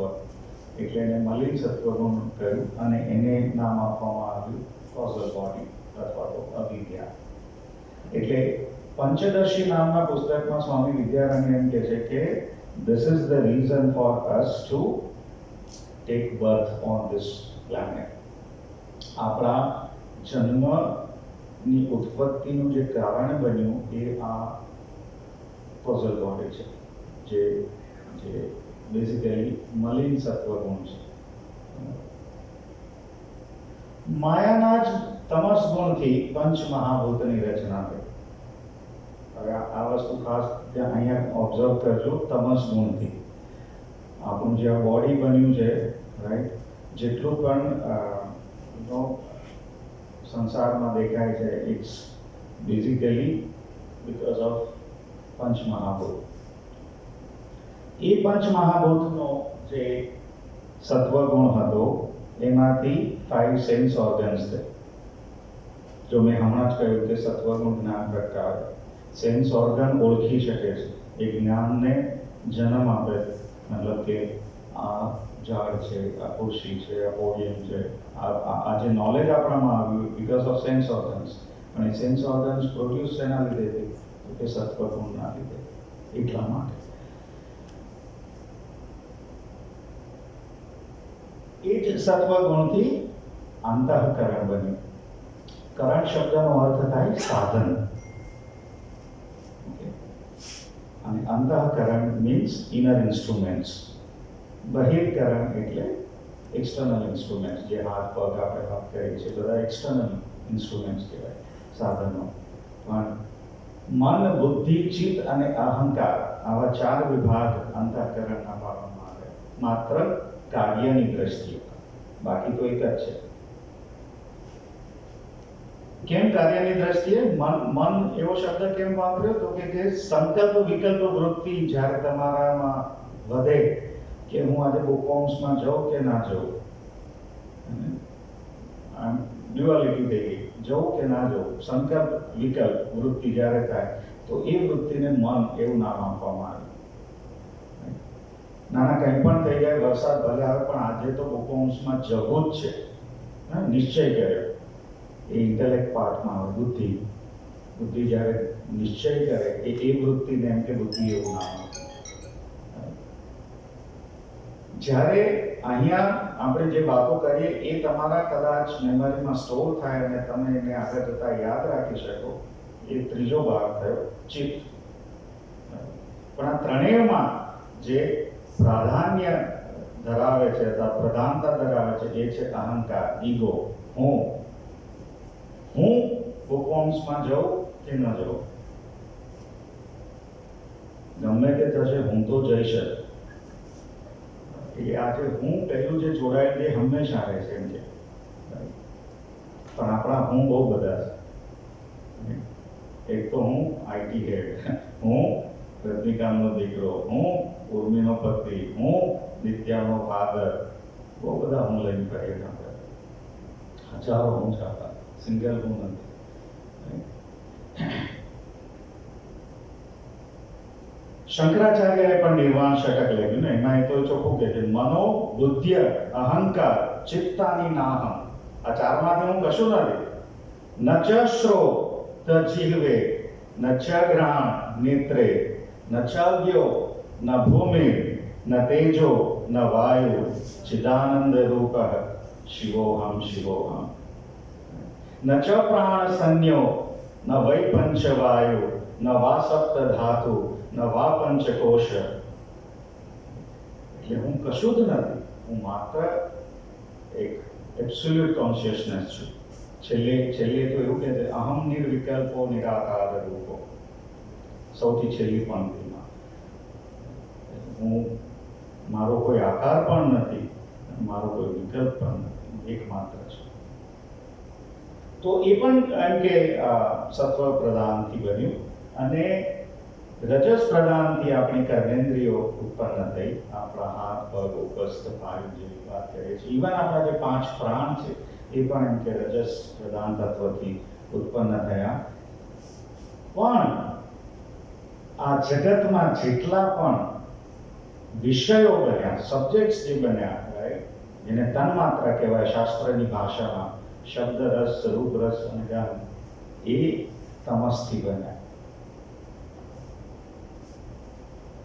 એટલે એને મલિન સત્વગુણ કહ્યું. અને એને નામ આપવામાં આવ્યું કોઝલ બોડી અથવા તો અવિદ્યા. એટલે પંચદશી નામના પુસ્તકમાં સ્વામી વિદ્યારણ્ય એમ કહે છે કે this is the reason for us to take birth on this planet. આપણા જન્મની ઉત્પત્તિનું જે કારણ બન્યું એ આ કોઝલ બોડી છે, જે બેઝિકલી મલિન સત્વગુણ છે. માયાના જ તમસ ગુણથી પંચ મહાભૂતની રચના થઈ. હવે આ વસ્તુ ખાસ ત્યાં અહીંયા ઓબ્ઝર્વ કરજો. તમસ ગુણથી આપણું જે આ બોડી બન્યું છે, રાઈટ, જેટલું પણ સંસારમાં દેખાય છે, ઇટ્સ બેઝિકલી બીકોઝ ઓફ પંચ મહાભૂત. એ પંચ મહાભૂતનો જે સત્વગુણ હતો એમાંથી 5 સેન્સ ઓર્ગન્સ છે. જો મેં હમણાં જ કહ્યું કે સત્વગુણ જ્ઞાન પ્રગટાવે, સેન્સ ઓર્ગન ઓળખી શકે છે, એ જ્ઞાનને જન્મ આપે. મતલબ કે આ ઝાડ છે, આ ખુરશી છે, આ પોડિયમ છે, આ જે નોલેજ આપણામાં આવ્યું બીકોઝ ઓફ સેન્સ ઓર્ગન્સ. પણ એ સેન્સ ઓર્ગન્સ પ્રોડ્યુસ શેના લીધે થઈ? તો કે સત્વગુણના લીધે. એટલા માટે એ જ સત્વગુણથી અંતઃકરણ બન્યું. કરણ શબ્દનો અર્થ થાય સાધન. અને અંતઃકરણ મીન્સ ઇનર ઇન્સ્ટ્રુમેન્ટ્સ. બહિર્કરણ એટલે એક્સટર્નલ ઇન્સ્ટ્રુમેન્ટ્સ, જે હાથ પગ આપણે વાત કરીએ છીએ, બધા એક્સટર્નલ ઇન્સ્ટ્રુમેન્ટ્સ કહેવાય, સાધનો. પણ મન, બુદ્ધિ, ચિત્ત અને અહંકાર, આવા 4 વિભાગ અંતઃકરણના પાડવામાં આવે, માત્ર કાર્યની દ્રષ્ટિએ. બાકી તો એક જ છે. કેમ કાર્યની દ્રષ્ટિએ? મન એવો શબ્દ કેમ વાપર્યો? તો કે જે સંકલ્પ વિકલ્પ વૃત્તિ જ્યારે તમારામાં વધે કે હું આજે બુકહોમ્સમાં જાઉં કે ના જાઉં, ડ્યુઆલિટી થઈ ગઈ, જવું કે ના જવું, સંકલ્પ વિકલ્પ વૃત્તિ જ્યારે થાય તો એ વૃત્તિને મન એવું નામ આપવામાં આવે. નાના કંઈ પણ થઈ જાય, વરસાદ ભલે આવે, પણ આજે તો બુકહોમ્સમાં જવું જ છે, નિશ્ચય કર્યો. એ ઇન્ટેલેક્ટ પાર્ટમાં આવે, બુદ્ધિ જ્યારે નિશ્ચય કરે એ વૃત્તિને એમ કે બુદ્ધિ એવું નામ આપે. જ્યારે અહીંયા આપણે જે વાતો કરીએ એ તમારા કદાચ મેમરીમાં સ્ટોર થાય અને તમે એને આગળ જતા યાદ રાખી શકો, એ ત્રીજો ભાગ થયો, ચિત્ત. પણ આ ત્રણેયમાં જે પ્રાધાન્ય ધરાવે છે અથવા પ્રધાનતા ધરાવે છે એ છે અહંકાર, ઈગો, હું બુકહોમ્સમાં જાઉં કે ન જાઉં, ગમે તે થશે હું તો જઈશ જ. એટલે આજે હું પહેલું જે જોડાયેલ એ હંમેશા રહે છે એમ કે, પણ આપણા હું બહુ બધા છે. એક તો હું આઈટી હેડ, હું રજનીકાંતનો દીકરો, હું ઉર્મિનો પતિ, હું નિત્યાનો ફાધર, બહુ બધા હું લઈને ફરીએ આપણે. હજારો હું છે આપણા, સિંગલ હું નથી. શંકરાચાર્યએ પણ નિર્વાણ ષટક લખ્યું ને, એમાં એ તો ચોખ્ખું કે છે મનો, બુદ્ધ્ય, અહંકાર, ચિત્તાની નાહમ. આ 4માંથી હું કશું નથી. ન ચ શ્રો ત જીહવે, ન ચ ઘ્રાણ નેત્રે, ન ચ દ્યો, ન ભૂમિ, ન તેજો, ન વાયુ, ચિદાનંદ રૂપ શિવોહમ શિવોહમ. ન ચ પ્રાણ સંયો, ન વૈ પંચ વાયુ, ન વા સપ્ત ધાતુ, ન વા પંચકોશ. એટલે હું કશું જ નથી, હું માત્ર એક એબ્સોલ્યુટ કોન્શિયસનેસ છું. છેલ્લે તો એવું કહે છે અહમ નિર્વિકલ્પો નિરાકાર રૂપો, સૌથી છેલ્લી પંક્તિમાં. હું, મારો કોઈ આકાર પણ નથી, મારો કોઈ વિકલ્પ પણ નથી, એકમાત્ર છું. તો એ પણ એમ કે સત્વ પ્રધાનથી બન્યું અને રજસ પ્રધાનથી આપણી કર્મેન્દ્રિયો ઉત્પન્ન થઈ. આપણા હાથ, પગ, ઉપસ્થ, વાયુ જેવી વાત કરીએ છીએ. ઇવન આપણા જે 5 પ્રાણ છે એ પણ એમ કે રજસ પ્રધાન તત્વથી ઉત્પન્ન થયા. પણ આ જગતમાં જેટલા પણ વિષયો બન્યા, સબ્જેક્ટ્સ જે બન્યા, રાઈટ, જેને તન્માત્ર કહેવાય શાસ્ત્રની ભાષામાં, શબ્દ રસ, રૂપ રસ અને ગંધ, એ તમસથી બન્યા.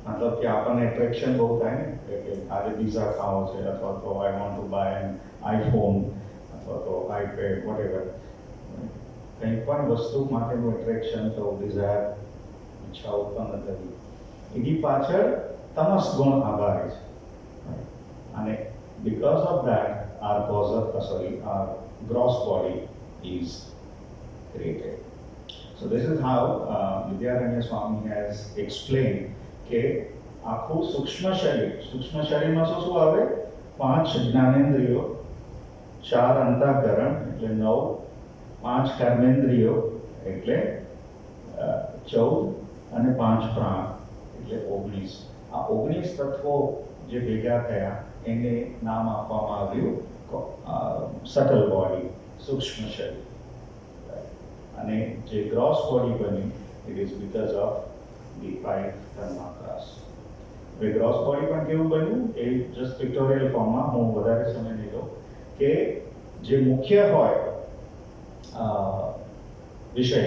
મતલબ કે આપણને એટ્રેક્શન બહુ થાય ને કે આજે પીઝા ખાવો છે, અથવા તો I want to buy an iPhone, અથવા તો આઈપેડ, વોટેવર. કંઈ પણ વસ્તુ માટેનું એટ્રેક્શન તો ડિઝાયર, ઈચ્છા ઉત્પન્ન થવી, એની પાછળ તમસ ગુણ આભારી છે. અને because of that our gross body is created. So this is how Vidyaranya Swami has explained કે આખું સૂક્ષ્મ શરીરમાં શું આવે? 5 જ્ઞાનેન્દ્રિયો, 4 અંતઃકરણ એટલે 9, 5 કર્મેન્દ્રિયો એટલે 14 અને 5 પ્રાણ એટલે 19. આ 19 તત્વો જે ભેગા થયા એને નામ આપવામાં આવ્યું સટલ બોડી, સૂક્ષ્મ શરીર. અને જે ગ્રોસ બોડી બની, it is because of the 5 તન્માત્રાસ. હવે ગ્રોસ બોડી પણ કેવું બન્યું એ જસ્ટ પિક્ટોરિયલ ફોર્મમાં, હું વધારે સમય નહીં લઉં, કે જે મુખ્ય હોય વિષય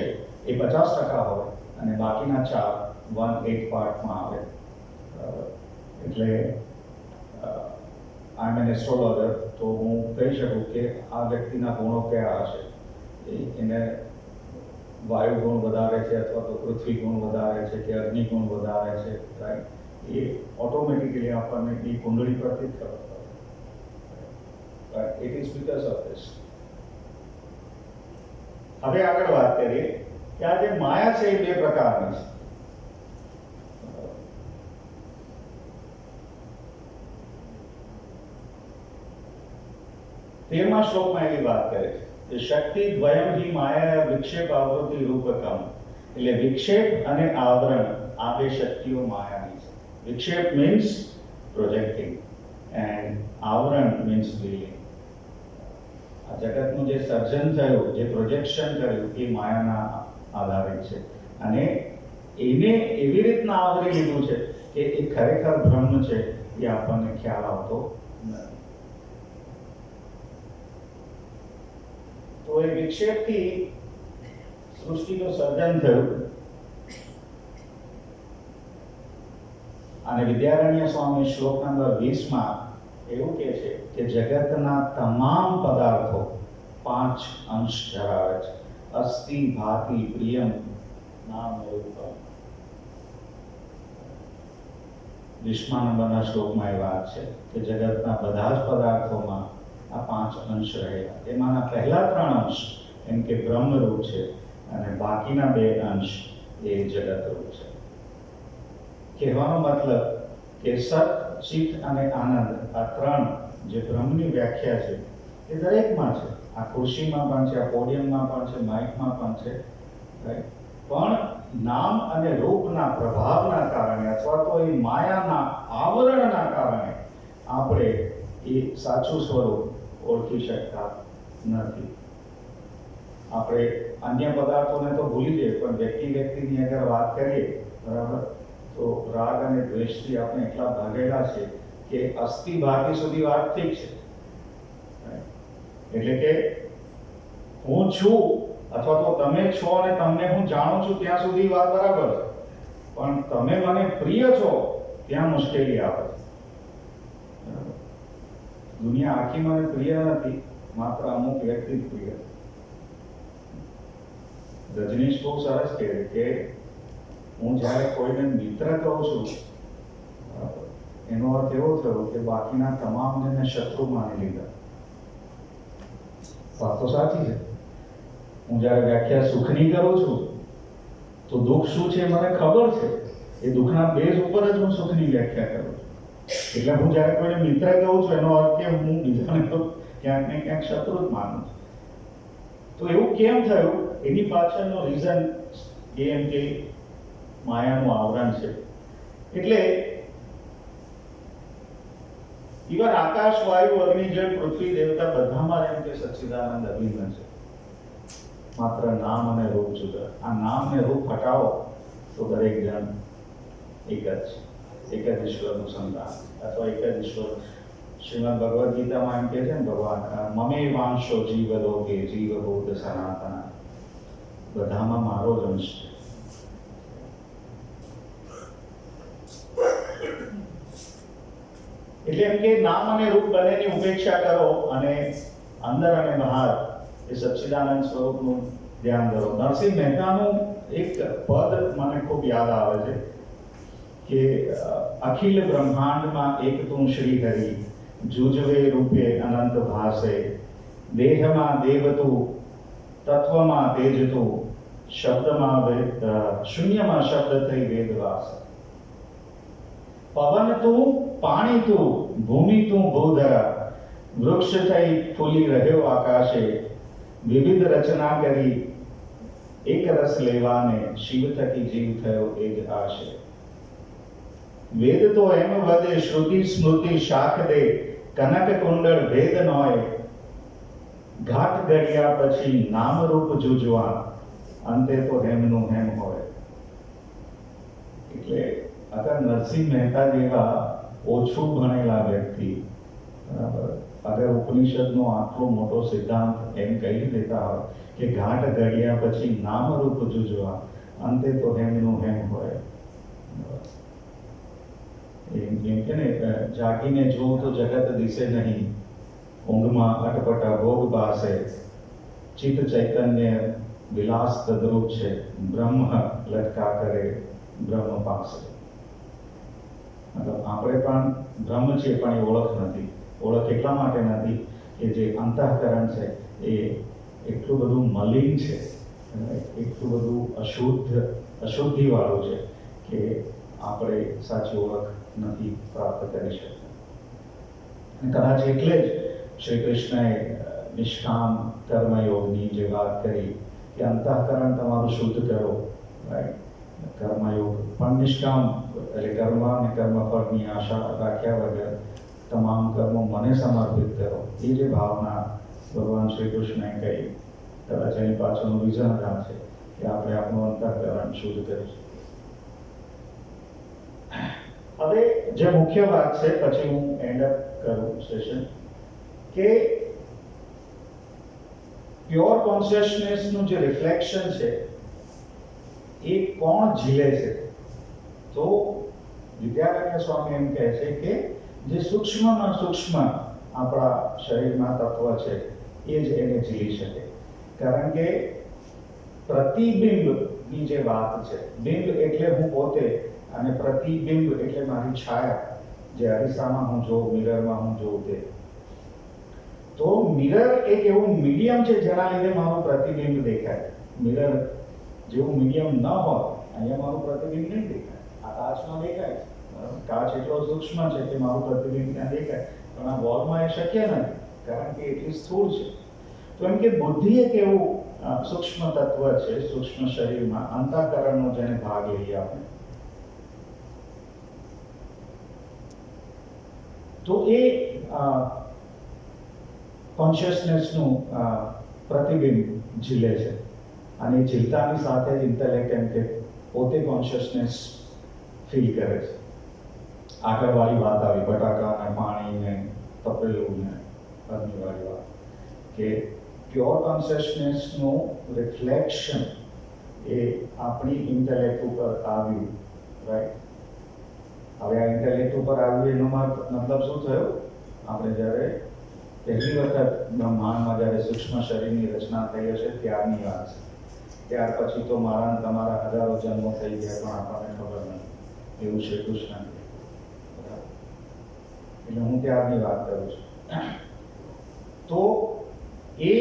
એ 50% હોય અને બાકીના 4 1/8 પાર્ટમાં આવે. એટલે આઈ એમ એન એસ્ટ્રોલોજર, તો હું કહી શકું કે આ વ્યક્તિના ગુણો કયા હશે. એને વાયુ ગુણ વધારે છે, અથવા તો પૃથ્વી ગુણ વધારે છે, કે અગ્નિ ગુણ વધારે છે, રાઈટ? એ ઓટોમેટિકલી આપણને એ કુંડળી પરથી જ ખબર પડે. It is because of this. હવે આગળ વાત કરીએ કે આ જે માયા છે એ બે પ્રકારની છે. 13મા શ્લોકમાં એવી વાત કરે છે કે શક્તિ દ્વયમ હિ માયા વિક્ષેપ આવૃત્તિ રૂપકમ. એટલે વિક્ષેપ અને આવરણ આ બે શક્તિઓ માયાની છે. વિક્ષેપ મીન્સ પ્રોજેક્ટિંગ એન્ડ આવરણ મીન્સ ડીલિંગ. આ જગતનું જે સર્જન થયું, જે પ્રોજેક્શન કર્યું, એ માયાના આધારિત છે. અને એને એવી રીતના આવરી લીધું છે કે એ ખરેખર બ્રહ્મ છે એ આપણને ખ્યાલ આવતો નથી. તો એ વિક્ષેપથી સૃષ્ટિનું સર્જન થયું. અને વિદ્યારણ્ય સ્વામી શ્લોક નંબર 20માં એવું કહે છે કે જગતના તમામ પદાર્થો 5 અંશ ધરાવે છે. અસ્થિ ભાતિ પ્રિયમ નામ રૂપમ. 20મા નંબરના શ્લોકમાં એ વાત છે કે જગતના બધા જ પદાર્થોમાં આ 5 અંશ રહેલા. એમાંના પહેલા 3 અંશ એમ કે બ્રહ્મરૂપ છે, અને બાકીના 2 અંશ એ જગતરૂપ છે. કહેવાનો મતલબ કે સત, ચિત્ત અને આનંદ, આ 3 જે બ્રહ્મની વ્યાખ્યા છે એ દરેકમાં છે. આ ખુરશીમાં પણ છે, આ પોડિયમમાં પણ છે, માઇકમાં પણ છે, રાઈટ? પણ નામ અને રૂપના પ્રભાવના કારણે, અથવા તો એ માયાના આવરણના કારણે આપણે એ સાચું સ્વરૂપ ઓળખી શકતા નથી. આપણે અન્ય પદાર્થોને તો ભૂલી જઈએ, પણ વ્યક્તિની અગર વાત કરીએ, બરાબર, તો રાગ અને દ્વેષથી આપણે એટલા ભાગેલા છે કે અસ્થિ ભાતિ સુધી વાત ઠીક છે. એટલે કે હું છું અથવા તો તમે છો અને તમને હું જાણું છું ત્યાં સુધી વાત બરાબર છે, પણ તમે મને પ્રિય છો ત્યાં મુશ્કેલી આવે છે. દુનિયા આખી મને પ્રિય નથી, માત્ર અમુક વ્યક્તિ જ પ્રિય. રજનીશ બહુ સરસ કહે કે હું જ્યારે કોઈને મિત્ર કહું છું, એનો અર્થ એવો થયો કે બાકીના તમામને મેં શત્રુ માની લીધા. વાત તો સાચી છે. હું જ્યારે વ્યાખ્યા સુખની કરું છું તો દુઃખ શું છે મને ખબર છે. એ દુઃખના બેઝ ઉપર જ હું સુખની વ્યાખ્યા કરું છું. એટલે હું જ્યારે કોઈને મિત્ર કહું છું એનો અર્થ કે હું બીજાને તો ક્યાંક ને ક્યાંક શત્રુ જ માનું છું. તો એવું કેમ થયું? એની પાછળનો રીઝન એમ કે માયાનું આવરણ છે. એટલે ઇવન આકાશ, વાયુ, અગ્નિ, જળ, પૃથ્વી, દેવતા બધામાં એમ કે સચ્ચિદાનંદ અભિન્ન છે. માત્ર નામ અને રૂપ જુદા. આ નામ અને રૂપ હટાવો તો દરેક જણ એક જ છે. એક જ ઈશ્વરનું સંતાન, અથવા એક જ ઈશ્વર. શ્રીમદ ભગવદ્ ગીતામાં એમ કહે છે ને ભગવાન, મમે વાંશો જીવલોકે જીવભૂત સનાતન. બધામાં મારો જ અંશ છે. એટલે એમ કે નામ અને રૂપ બંનેની ઉપેક્ષા કરો અને અંદર અને બહાર એ સચ્ચિદાનંદ સ્વરૂપનું ધ્યાન ધરો. નરસિંહ મહેતાનું એક પદ મને ખૂબ યાદ આવે છે કે અખિલ બ્રહ્માંડમાં એક તું શ્રી હરિ, જુજવે રૂપે અનંત ભાસે, દેહમાં દેવ તું, તત્વમાં તેજ તું, શબ્દમાં શૂન્યમાં શબ્દ થઈ વેદવાસ. પવન તું, પાણી તું, ભૂમિ તું ભૂધરા, વૃક્ષ થઈ ફૂલી રહ્યો આકાશે, વિવિધ રચના કરી એક રસ લેવાને, શિવ થકી જીવ થયો એ જ આશે. વેદ તો એમ વધે, શ્રુતિ સ્મૃતિ શાખ દે, કનક કુંડળ ભેદ નોય, ઘાટ ગળ્યા પછી નામ રૂપ જુજવા, અંતે તો હેમનું હેમ હોય. એટલે અગર નરસિંહ મહેતા જેવા ઓછું ભણેલા વ્યક્તિ, બરાબર, અગર ઉપનિષદનો આટલો મોટો સિદ્ધાંત એમ કહી દેતા હોય કે ઘાટ ગળ્યા પછી નામ રૂપ જુજવા, અંતે તો હેમનું હેમ હોય. એમ કે ને જાગીને જોઉં તો જગત દિશે નહીં, ઊંઘમાં અટપટા ભોગ પાસે, ચિત્ત ચૈતન્ય વિલાસ તદ્રુપ છે, બ્રહ્મ લટકા કરે બ્રહ્મ પાસે. મતલબ આપણે પણ બ્રહ્મ છીએ પણ એ ઓળખ નથી. ઓળખ એટલા માટે નથી કે જે અંતઃકરણ છે એ એટલું બધું મલિન છે, એટલું બધું અશુદ્ધિવાળું છે કે આપણે સાચી ઓળખ નથી પ્રાપ્ત કરી શકતા. અને કદાચ એટલે જ શ્રી કૃષ્ણએ નિષ્કામ કર્મયોગની જે વાત કરી કે અંતઃકરણ તમારું શુદ્ધ કરો, રાઈટ. કર્મયોગ પણ નિષ્કામ એટલે કર્મ અને કર્મફળની આશા રાખ્યા વગર તમામ કર્મો મને સમર્પિત કરો. એ જે ભાવના ભગવાન શ્રી કૃષ્ણએ કહી, કદાચ એની પાછળનું રીઝન આ છે કે આપણે આપણું અંતઃકરણ શુદ્ધ કરી શકીએ. હવે જે મુખ્ય વાત છે, પછી હું એન્ડ અપ કરું સેશન, કે પ્યોર કોન્શિયસનેસનું જે રિફ્લેક્શન છે એ કોણ ઝીલે છે? તો વિદ્યારણ્ય સ્વામી એમ કહે છે કે જે સૂક્ષ્મમાં સૂક્ષ્મ આપણા શરીરમાં તત્વ છે એ જ એને ઝીલી શકે. કારણ કે પ્રતિબિંબની જે વાત છે, બિંબ એટલે હું પોતે અને પ્રતિબિંબ એટલે મારી છાયા, જે અરીસામાં હું જોઉં, મિરરમાં હું જોઉં તે. તો મિરર એક એવું મીડિયમ છે જેના લીધે મારું પ્રતિબિંબ દેખાય. મિરર જેવું મીડિયમ ન હોય, અહીંયા મારું પ્રતિબિંબ નહીં દેખાય. આ કાચમાં દેખાય છે, કાચ એટલો સૂક્ષ્મ છે કે મારું પ્રતિબિંબ ત્યાં દેખાય, પણ આ વોલમાં એ શક્ય નથી કારણ કે એટલી સ્થૂળ છે. તો એમ કે બુદ્ધિ એક એવું સૂક્ષ્મ તત્વ છે સૂક્ષ્મ શરીરમાં, અંતઃકરણનો જેને ભાગ લઈએ આપણે. તો એ કોન્શિયસનેસનું પ્રતિબિંબ ઝીલે છે. અને ઝીલતાની સાથે જ ઇન્ટેલેક્ટ એમ કે પોતે કોન્શિયસનેસ ફીલ કરે છે. આગળવાળી વાત આવી બટાકા અને પાણી ને તપેલું ને અગ્નિવાળી વાત, કે પ્યોર કોન્શિયસનેસનું રિફ્લેક્શન એ આપણી ઇન્ટેલેક્ટ ઉપર આવ્યું, રાઈટ. હવે આ ઇન્ટેલેક્ટ ઉપર આવ્યું એનો મતલબ શું થયો? આપણે જ્યારે પહેલી વખત બ્રહ્માંડમાં જ્યારે સૂક્ષ્મ શરીરની રચના થઈ હશે ત્યારની વાત છે. ત્યાર પછી તો મારા અને તમારા હજારો જન્મો થઈ ગયા પણ આપણને ખબર નથી, એવું શ્રી કૃષ્ણ. એટલે હું ત્યારની વાત કરું છું. તો એ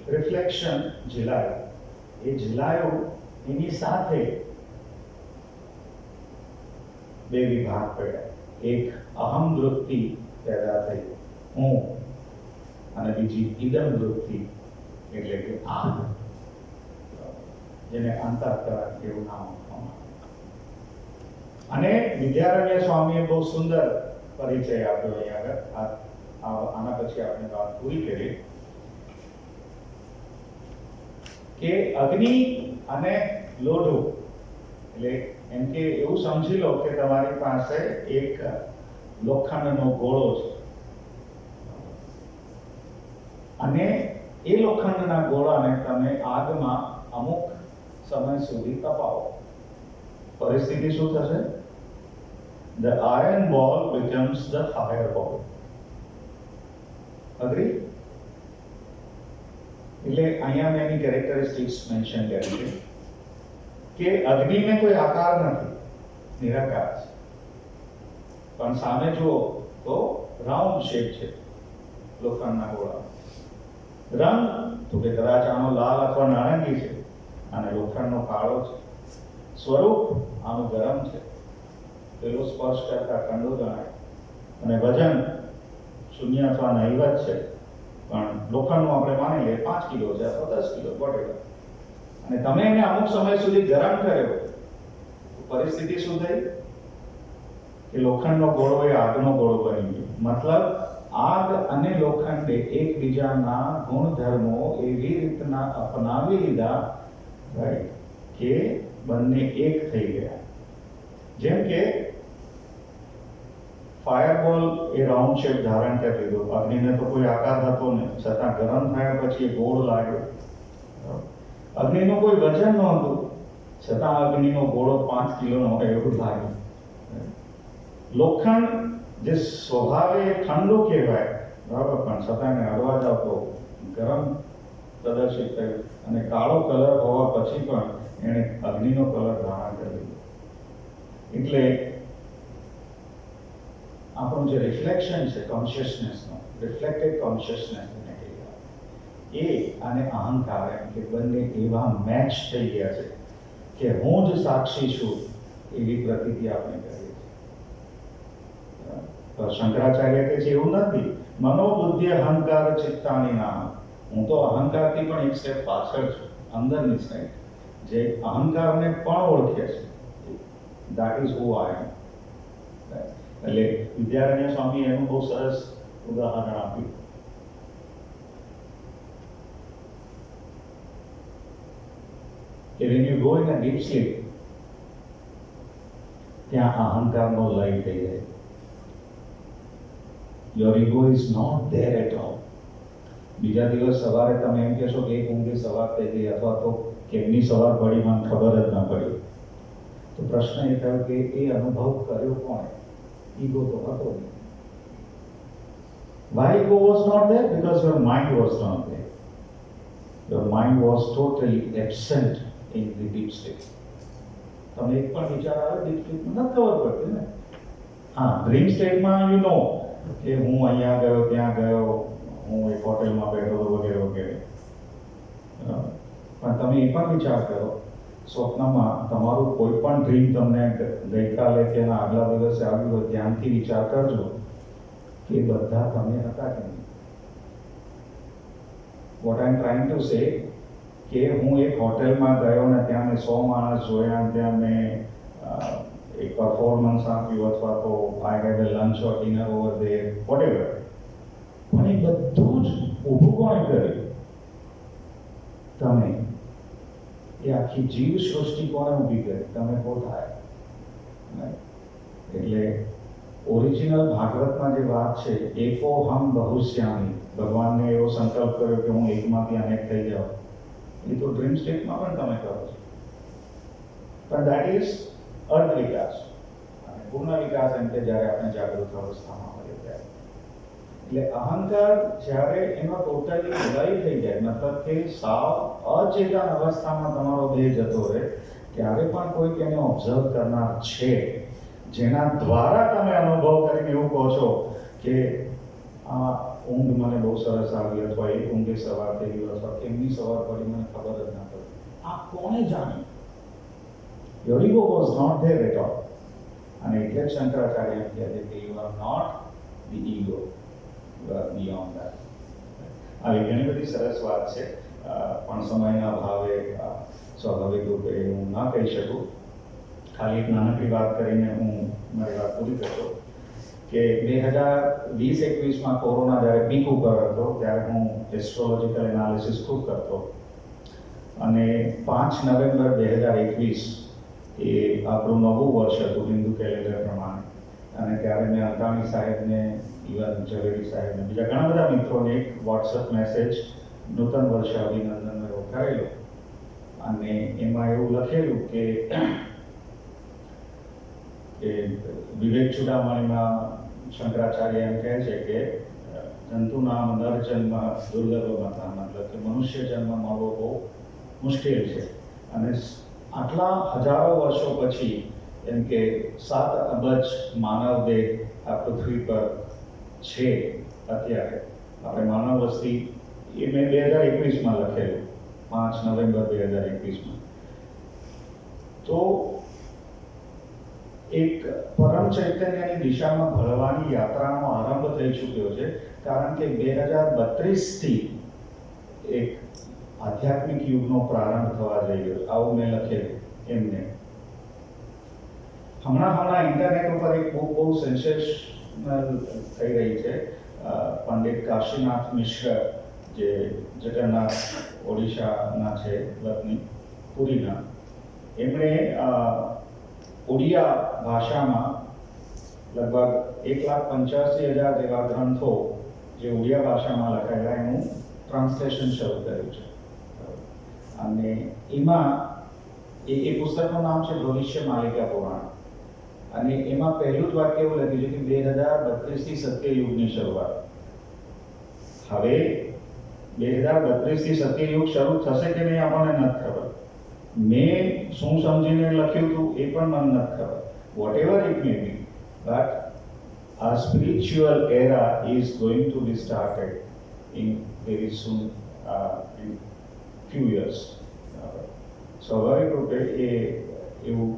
રિફ્લેક્શન ઝીલાયું, એ ઝીલાયું એની સાથે બે વિભાગ પડ્યા. એક અહમ વૃત્તિ પેદા થઈ, હું, અને બીજી ઇદમ વૃત્તિ એટલે કે આગ, જેને અંતઃકરણ એવું નામ આપવામાં. અને વિદ્યારણ્ય સ્વામીએ બહુ સુંદર પરિચય આપ્યો અહીંયા આગળ. આના પછી આપણે વાત પૂરી કરી કે અગ્નિ અને લોઢું એટલે એમ કે એવું સમજી લો કે તમારી પાસે એક લોખંડનો ગોળો છે અને એ લોખંડના ગોળાને તમે આગમાં અમુક સમય સુધી તપાવો. પરિસ્થિતિ શું થશે? The iron ball becomes the fire ball. Agree? એટલે અહીંયા મેં એની કેરેક્ટરિસ્ટિક્સ મેન્શન કરી છે કે અગ્નિને કોઈ આકાર નથી, નિરાકાર છે. પણ સામે જુઓ તો રાઉન્ડ શેપ છે લોખંડના ગોળા. રંગ તો કે કદાચ આનો લાલ અથવા નારંગી છે અને લોખંડનો કાળો છે. સ્વરૂપ આનું ગરમ છે, પેલો સ્પર્શ કરતા ઠંડુ ગણાય. અને વજન શૂન્ય અથવા નહીવત છે, પણ લોખંડનું આપણે માની લઈએ 5 કિલો છે અથવા 10 કિલો વોટેવર. અને તમે એને અમુક સમય સુધી ગરમ કર્યો તો પરિસ્થિતિ શું થઈ કે લોખંડનો ગોળો એ આગનો ગોળો બની ગયો. મતલબ આગ અને લોખંડે એકબીજાના ગુણધર્મો એવી રીતના અપનાવી લીધા, રાઈટ, કે બંને એક થઈ ગયા. જેમ કે ફાયરબોલ એ રાઉન્ડ શેપ ધારણ કરી લીધો, અગ્નિને તો કોઈ આકાર હતો નહીં, છતાં ગરમ થયા પછી એ ગોળ લાગ્યો. અગ્નિનું કોઈ વજન નહોતું, છતાં અગ્નિનો ગોળો 5 કિલોનો હોય એવું લાગ્યું. લોખંડ જે સ્વભાવે ઠંડુ કહેવાય, બરાબર, પણ છતાં એને હળવા જાવ તો ગરમ પ્રદર્શિત થયું અને કાળો કલર હોવા પછી પણ એણે અગ્નિનો કલર ધારણ કરી લીધો. એટલે આપણું જે રિફ્લેક્શન છે કોન્શિયસનેસનો, રિફ્લેક્ટેડ કોન્શિયસનેસ એને કહેવાય, એ અને અહંકાર એમ કે બંને એવા મેચ થઈ ગયા છે કે હું જ સાક્ષી છું એવી પ્રતીતિ આપણે કરીએ છીએ. તો શંકરાચાર્ય કહે છે એવું નથી, મનોબુદ્ધિ અહંકાર ચિત્તાની નામ. હું તો અહંકારથી પણ એક સ્ટેપ પાછળ છું, અંદરની સાઈડ જે અહંકારને પણ ઓળખે છે. That is who I am. એટલે વિદ્યારણ્ય સ્વામી એનું બહુ સરસ ઉદાહરણ આપ્યું કે when you go in a deep sleep, ત્યાં અહંકારનો લય થઈ જાય. Your ego is not there at all. બીજા દિવસ સવારે તમે એમ કહેશો કે એક ઊંઘે સવાર થઈ ગઈ અથવા તો કેમની સવાર પડી મને ખબર જ ન પડી. તો પ્રશ્ન એ થયો કે એ અનુભવ કર્યો કોણે? ઈગો તો હતો નહીં. Why ego was not there? Because your mind was not there. Your mind was totally absent in the deep sleep. તમને એક પણ વિચાર આવે ડીપ સ્લીપમાં નથી ખબર પડતી ને. હા, ડ્રીમ સ્ટેટમાં યુ નો કે હું અહીંયા ગયો, ત્યાં ગયો, હું એક હોટેલમાં બેઠો હતો વગેરે વગેરે. પણ તમે એ પણ વિચાર કરો, સ્વપ્નમાં તમારું કોઈ પણ ડ્રીમ તમને ગઈકાલે કે એના આગલા દિવસે આવ્યું હોય, ધ્યાનથી વિચાર કરજો કે બધા તમે હતા કે નહીં. What I M trying to say કે હું એક હોટેલમાં ગયો ને ત્યાં મેં 100 માણસ જોયા, ત્યાં મેં એક પરફોર્મન્સ આપ્યું અથવા તો I had a lunch or dinner over there, whatever. પણ એ બધું જ ઊભું કોણે કર્યું? તમે. એ આખી જીવ સૃષ્ટિ કોને ઊભી કરી? તમે પોતા. એટલે ઓરિજિનલ ભાગવતમાં જે વાત છે, એકો હમ બહુશ્યામી, ભગવાનને એવો સંકલ્પ કર્યો કે હું એકમાંથી અનેક થઈ જાઉં, એ તો ડ્રીમ સ્ટેટમાં પણ તમે કરો છો. પણ દેટ ઇઝ અર્ધ વિકાસ. અને પૂર્ણ વિકાસ એમ કે જ્યારે આપણે જાગૃત અવસ્થામાં હોઈએ ત્યારે. એટલે અહંકાર જ્યારે એનો ટોટલી લય થઈ જાય, મતલબ કે સાવ અચેતન અવસ્થામાં તમારો દેહ જતો રહે, ત્યારે પણ કોઈક એને ઓબ્ઝર્વ કરનાર છે, જેના દ્વારા તમે અનુભવ કરીને એવું કહો છો કે આ ઊંઘ મને બહુ સરસ આવી, અથવા એક ઊંઘે સવાર થઈ ગયું, અથવા કેમની સવાર પડી મને ખબર જ ના પડી. આ કોણે જાણ્યું? Your ego was not there at all. અને એટલે શંકરાચાર્ય એમ કહે છે કે you are not the ego. Beyond that. આવી ઘણી બધી સરસ વાત છે, પણ સમયના અભાવે સ્વાભાવિક રૂપે હું ના કહી શકું. ખાલી એક નાનકડી વાત કરીને હું મારી વાત પૂરી કરતો કે 2020-21માં કોરોના જ્યારે પીક ઉપર હતો ત્યારે હું એસ્ટ્રોલોજીકલ એનાલિસિસ ખૂબ કરતો, અને 5 નવેમ્બર 2021 એ આપણું નવું વર્ષ હતું હિન્દુ કેલેન્ડર પ્રમાણે. અને ત્યારે મેં અંતાણી સાહેબને, ઇવન ઝવેરી સાહેબને, બીજા ઘણા બધા મિત્રોને એક વોટ્સઅપ મેસેજ નૂતન વર્ષ અભિનંદનનો એવો કરેલો, અને એમાં એવું લખેલું કે વિવેક ચૂડામણીમાં શંકરાચાર્ય એમ કહે છે કે જંતુ નામ નર જન્મ દુર્લભ હતા, મતલબ કે મનુષ્ય જન્મ મળવો બહુ મુશ્કેલ છે. અને આટલા હજારો વર્ષો પછી એમ કે 7 અબજ માનવ દેહ આ પૃથ્વી પર છે અત્યારે. આપણે માનવ વસ્તી એ મેં 2021માં લખેલું, 5 નવેમ્બર 2021માં. તો એક પરમ ચૈતન્યની દિશામાં ભળવાની યાત્રાનો આરંભ થઈ ચૂક્યો છે, કારણ કે 2032થી એક આધ્યાત્મિક યુગનો પ્રારંભ થવા જઈ રહ્યો. આવું મેં લખેલું એમને. હમણાં ઇન્ટરનેટ ઉપર એક બુક બહુ સેન્સેશનલ થઈ રહી છે. પંડિત કાશીનાથ મિશ્ર, જે જગન્નાથ ઓડિશાના છે, વતની પુરીના, એમણે ઓડિયા ભાષામાં લગભગ 1,85,000 જેવા ગ્રંથો જે ઓડિયા ભાષામાં લખાયેલા એનું ટ્રાન્સલેશન શરૂ કર્યું છે. અને એમાં એ પુસ્તકનું નામ છે ભવિષ્ય માલિકા પુરાણ. અને એમાં પહેલું જ વાક્ય એવું લખ્યું છે કે 2032 થી સત્યયુગની શરૂઆત. હવે 2032 થી સત્યયુગ શરૂ થશે કે નહીં આપણને નથી ખબર. મેં શું સમજીને લખ્યું હતું એ પણ મને નથી ખબર. Whatever it may be, but our spiritual era is going to be started in very soon, in few years. સ્વાભાવિક રૂપે એવું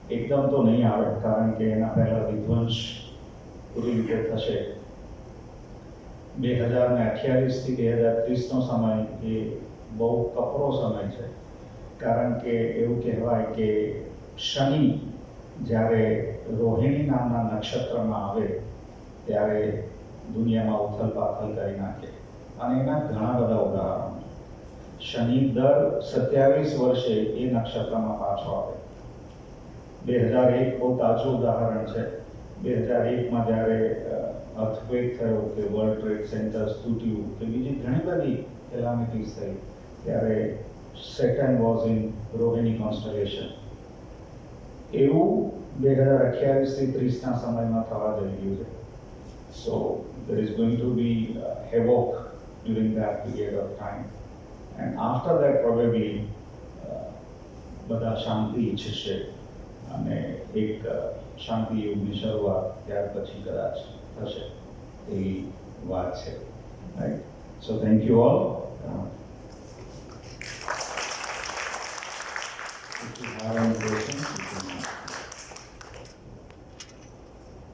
એકદમ તો નહીં આવે, કારણ કે એના પહેલા વિધ્વંસ પૂરી રીતે થશે. 2028 થી 2030નો સમય એ બહુ કપરો સમય છે, કારણ કે એવું કહેવાય કે શનિ જ્યારે રોહિણી નામના નક્ષત્રમાં આવે ત્યારે દુનિયામાં ઉથલ પાથલ કરી નાખે. અને એના ઘણા બધા ઉદાહરણો. શનિ દર 27 વર્ષે એ નક્ષત્રમાં પાછો આવે. 2001 બહુ તાજું ઉદાહરણ છે. 2001માં જ્યારે અર્થક્વેક થયો, કે વર્લ્ડ ટ્રેડ સેન્ટર્સ તૂટ્યું, કે બીજી ઘણી બધી કેલામિટીઝ થઈ, ત્યારે સેટર્ન વોઝ ઇન રોહિણી કોન્સ્ટલેશન. એવું 2028 થી 30ના સમયમાં થવા જઈ રહ્યું છે. So there is going to be havoc during that period of time, and after that probably બધા શાંતિ ઈચ્છશે અને એક શાંતિ યુગની શરૂઆત ત્યાર પછી કદાચ થશે એવી વાત છે. Right. So thank you all.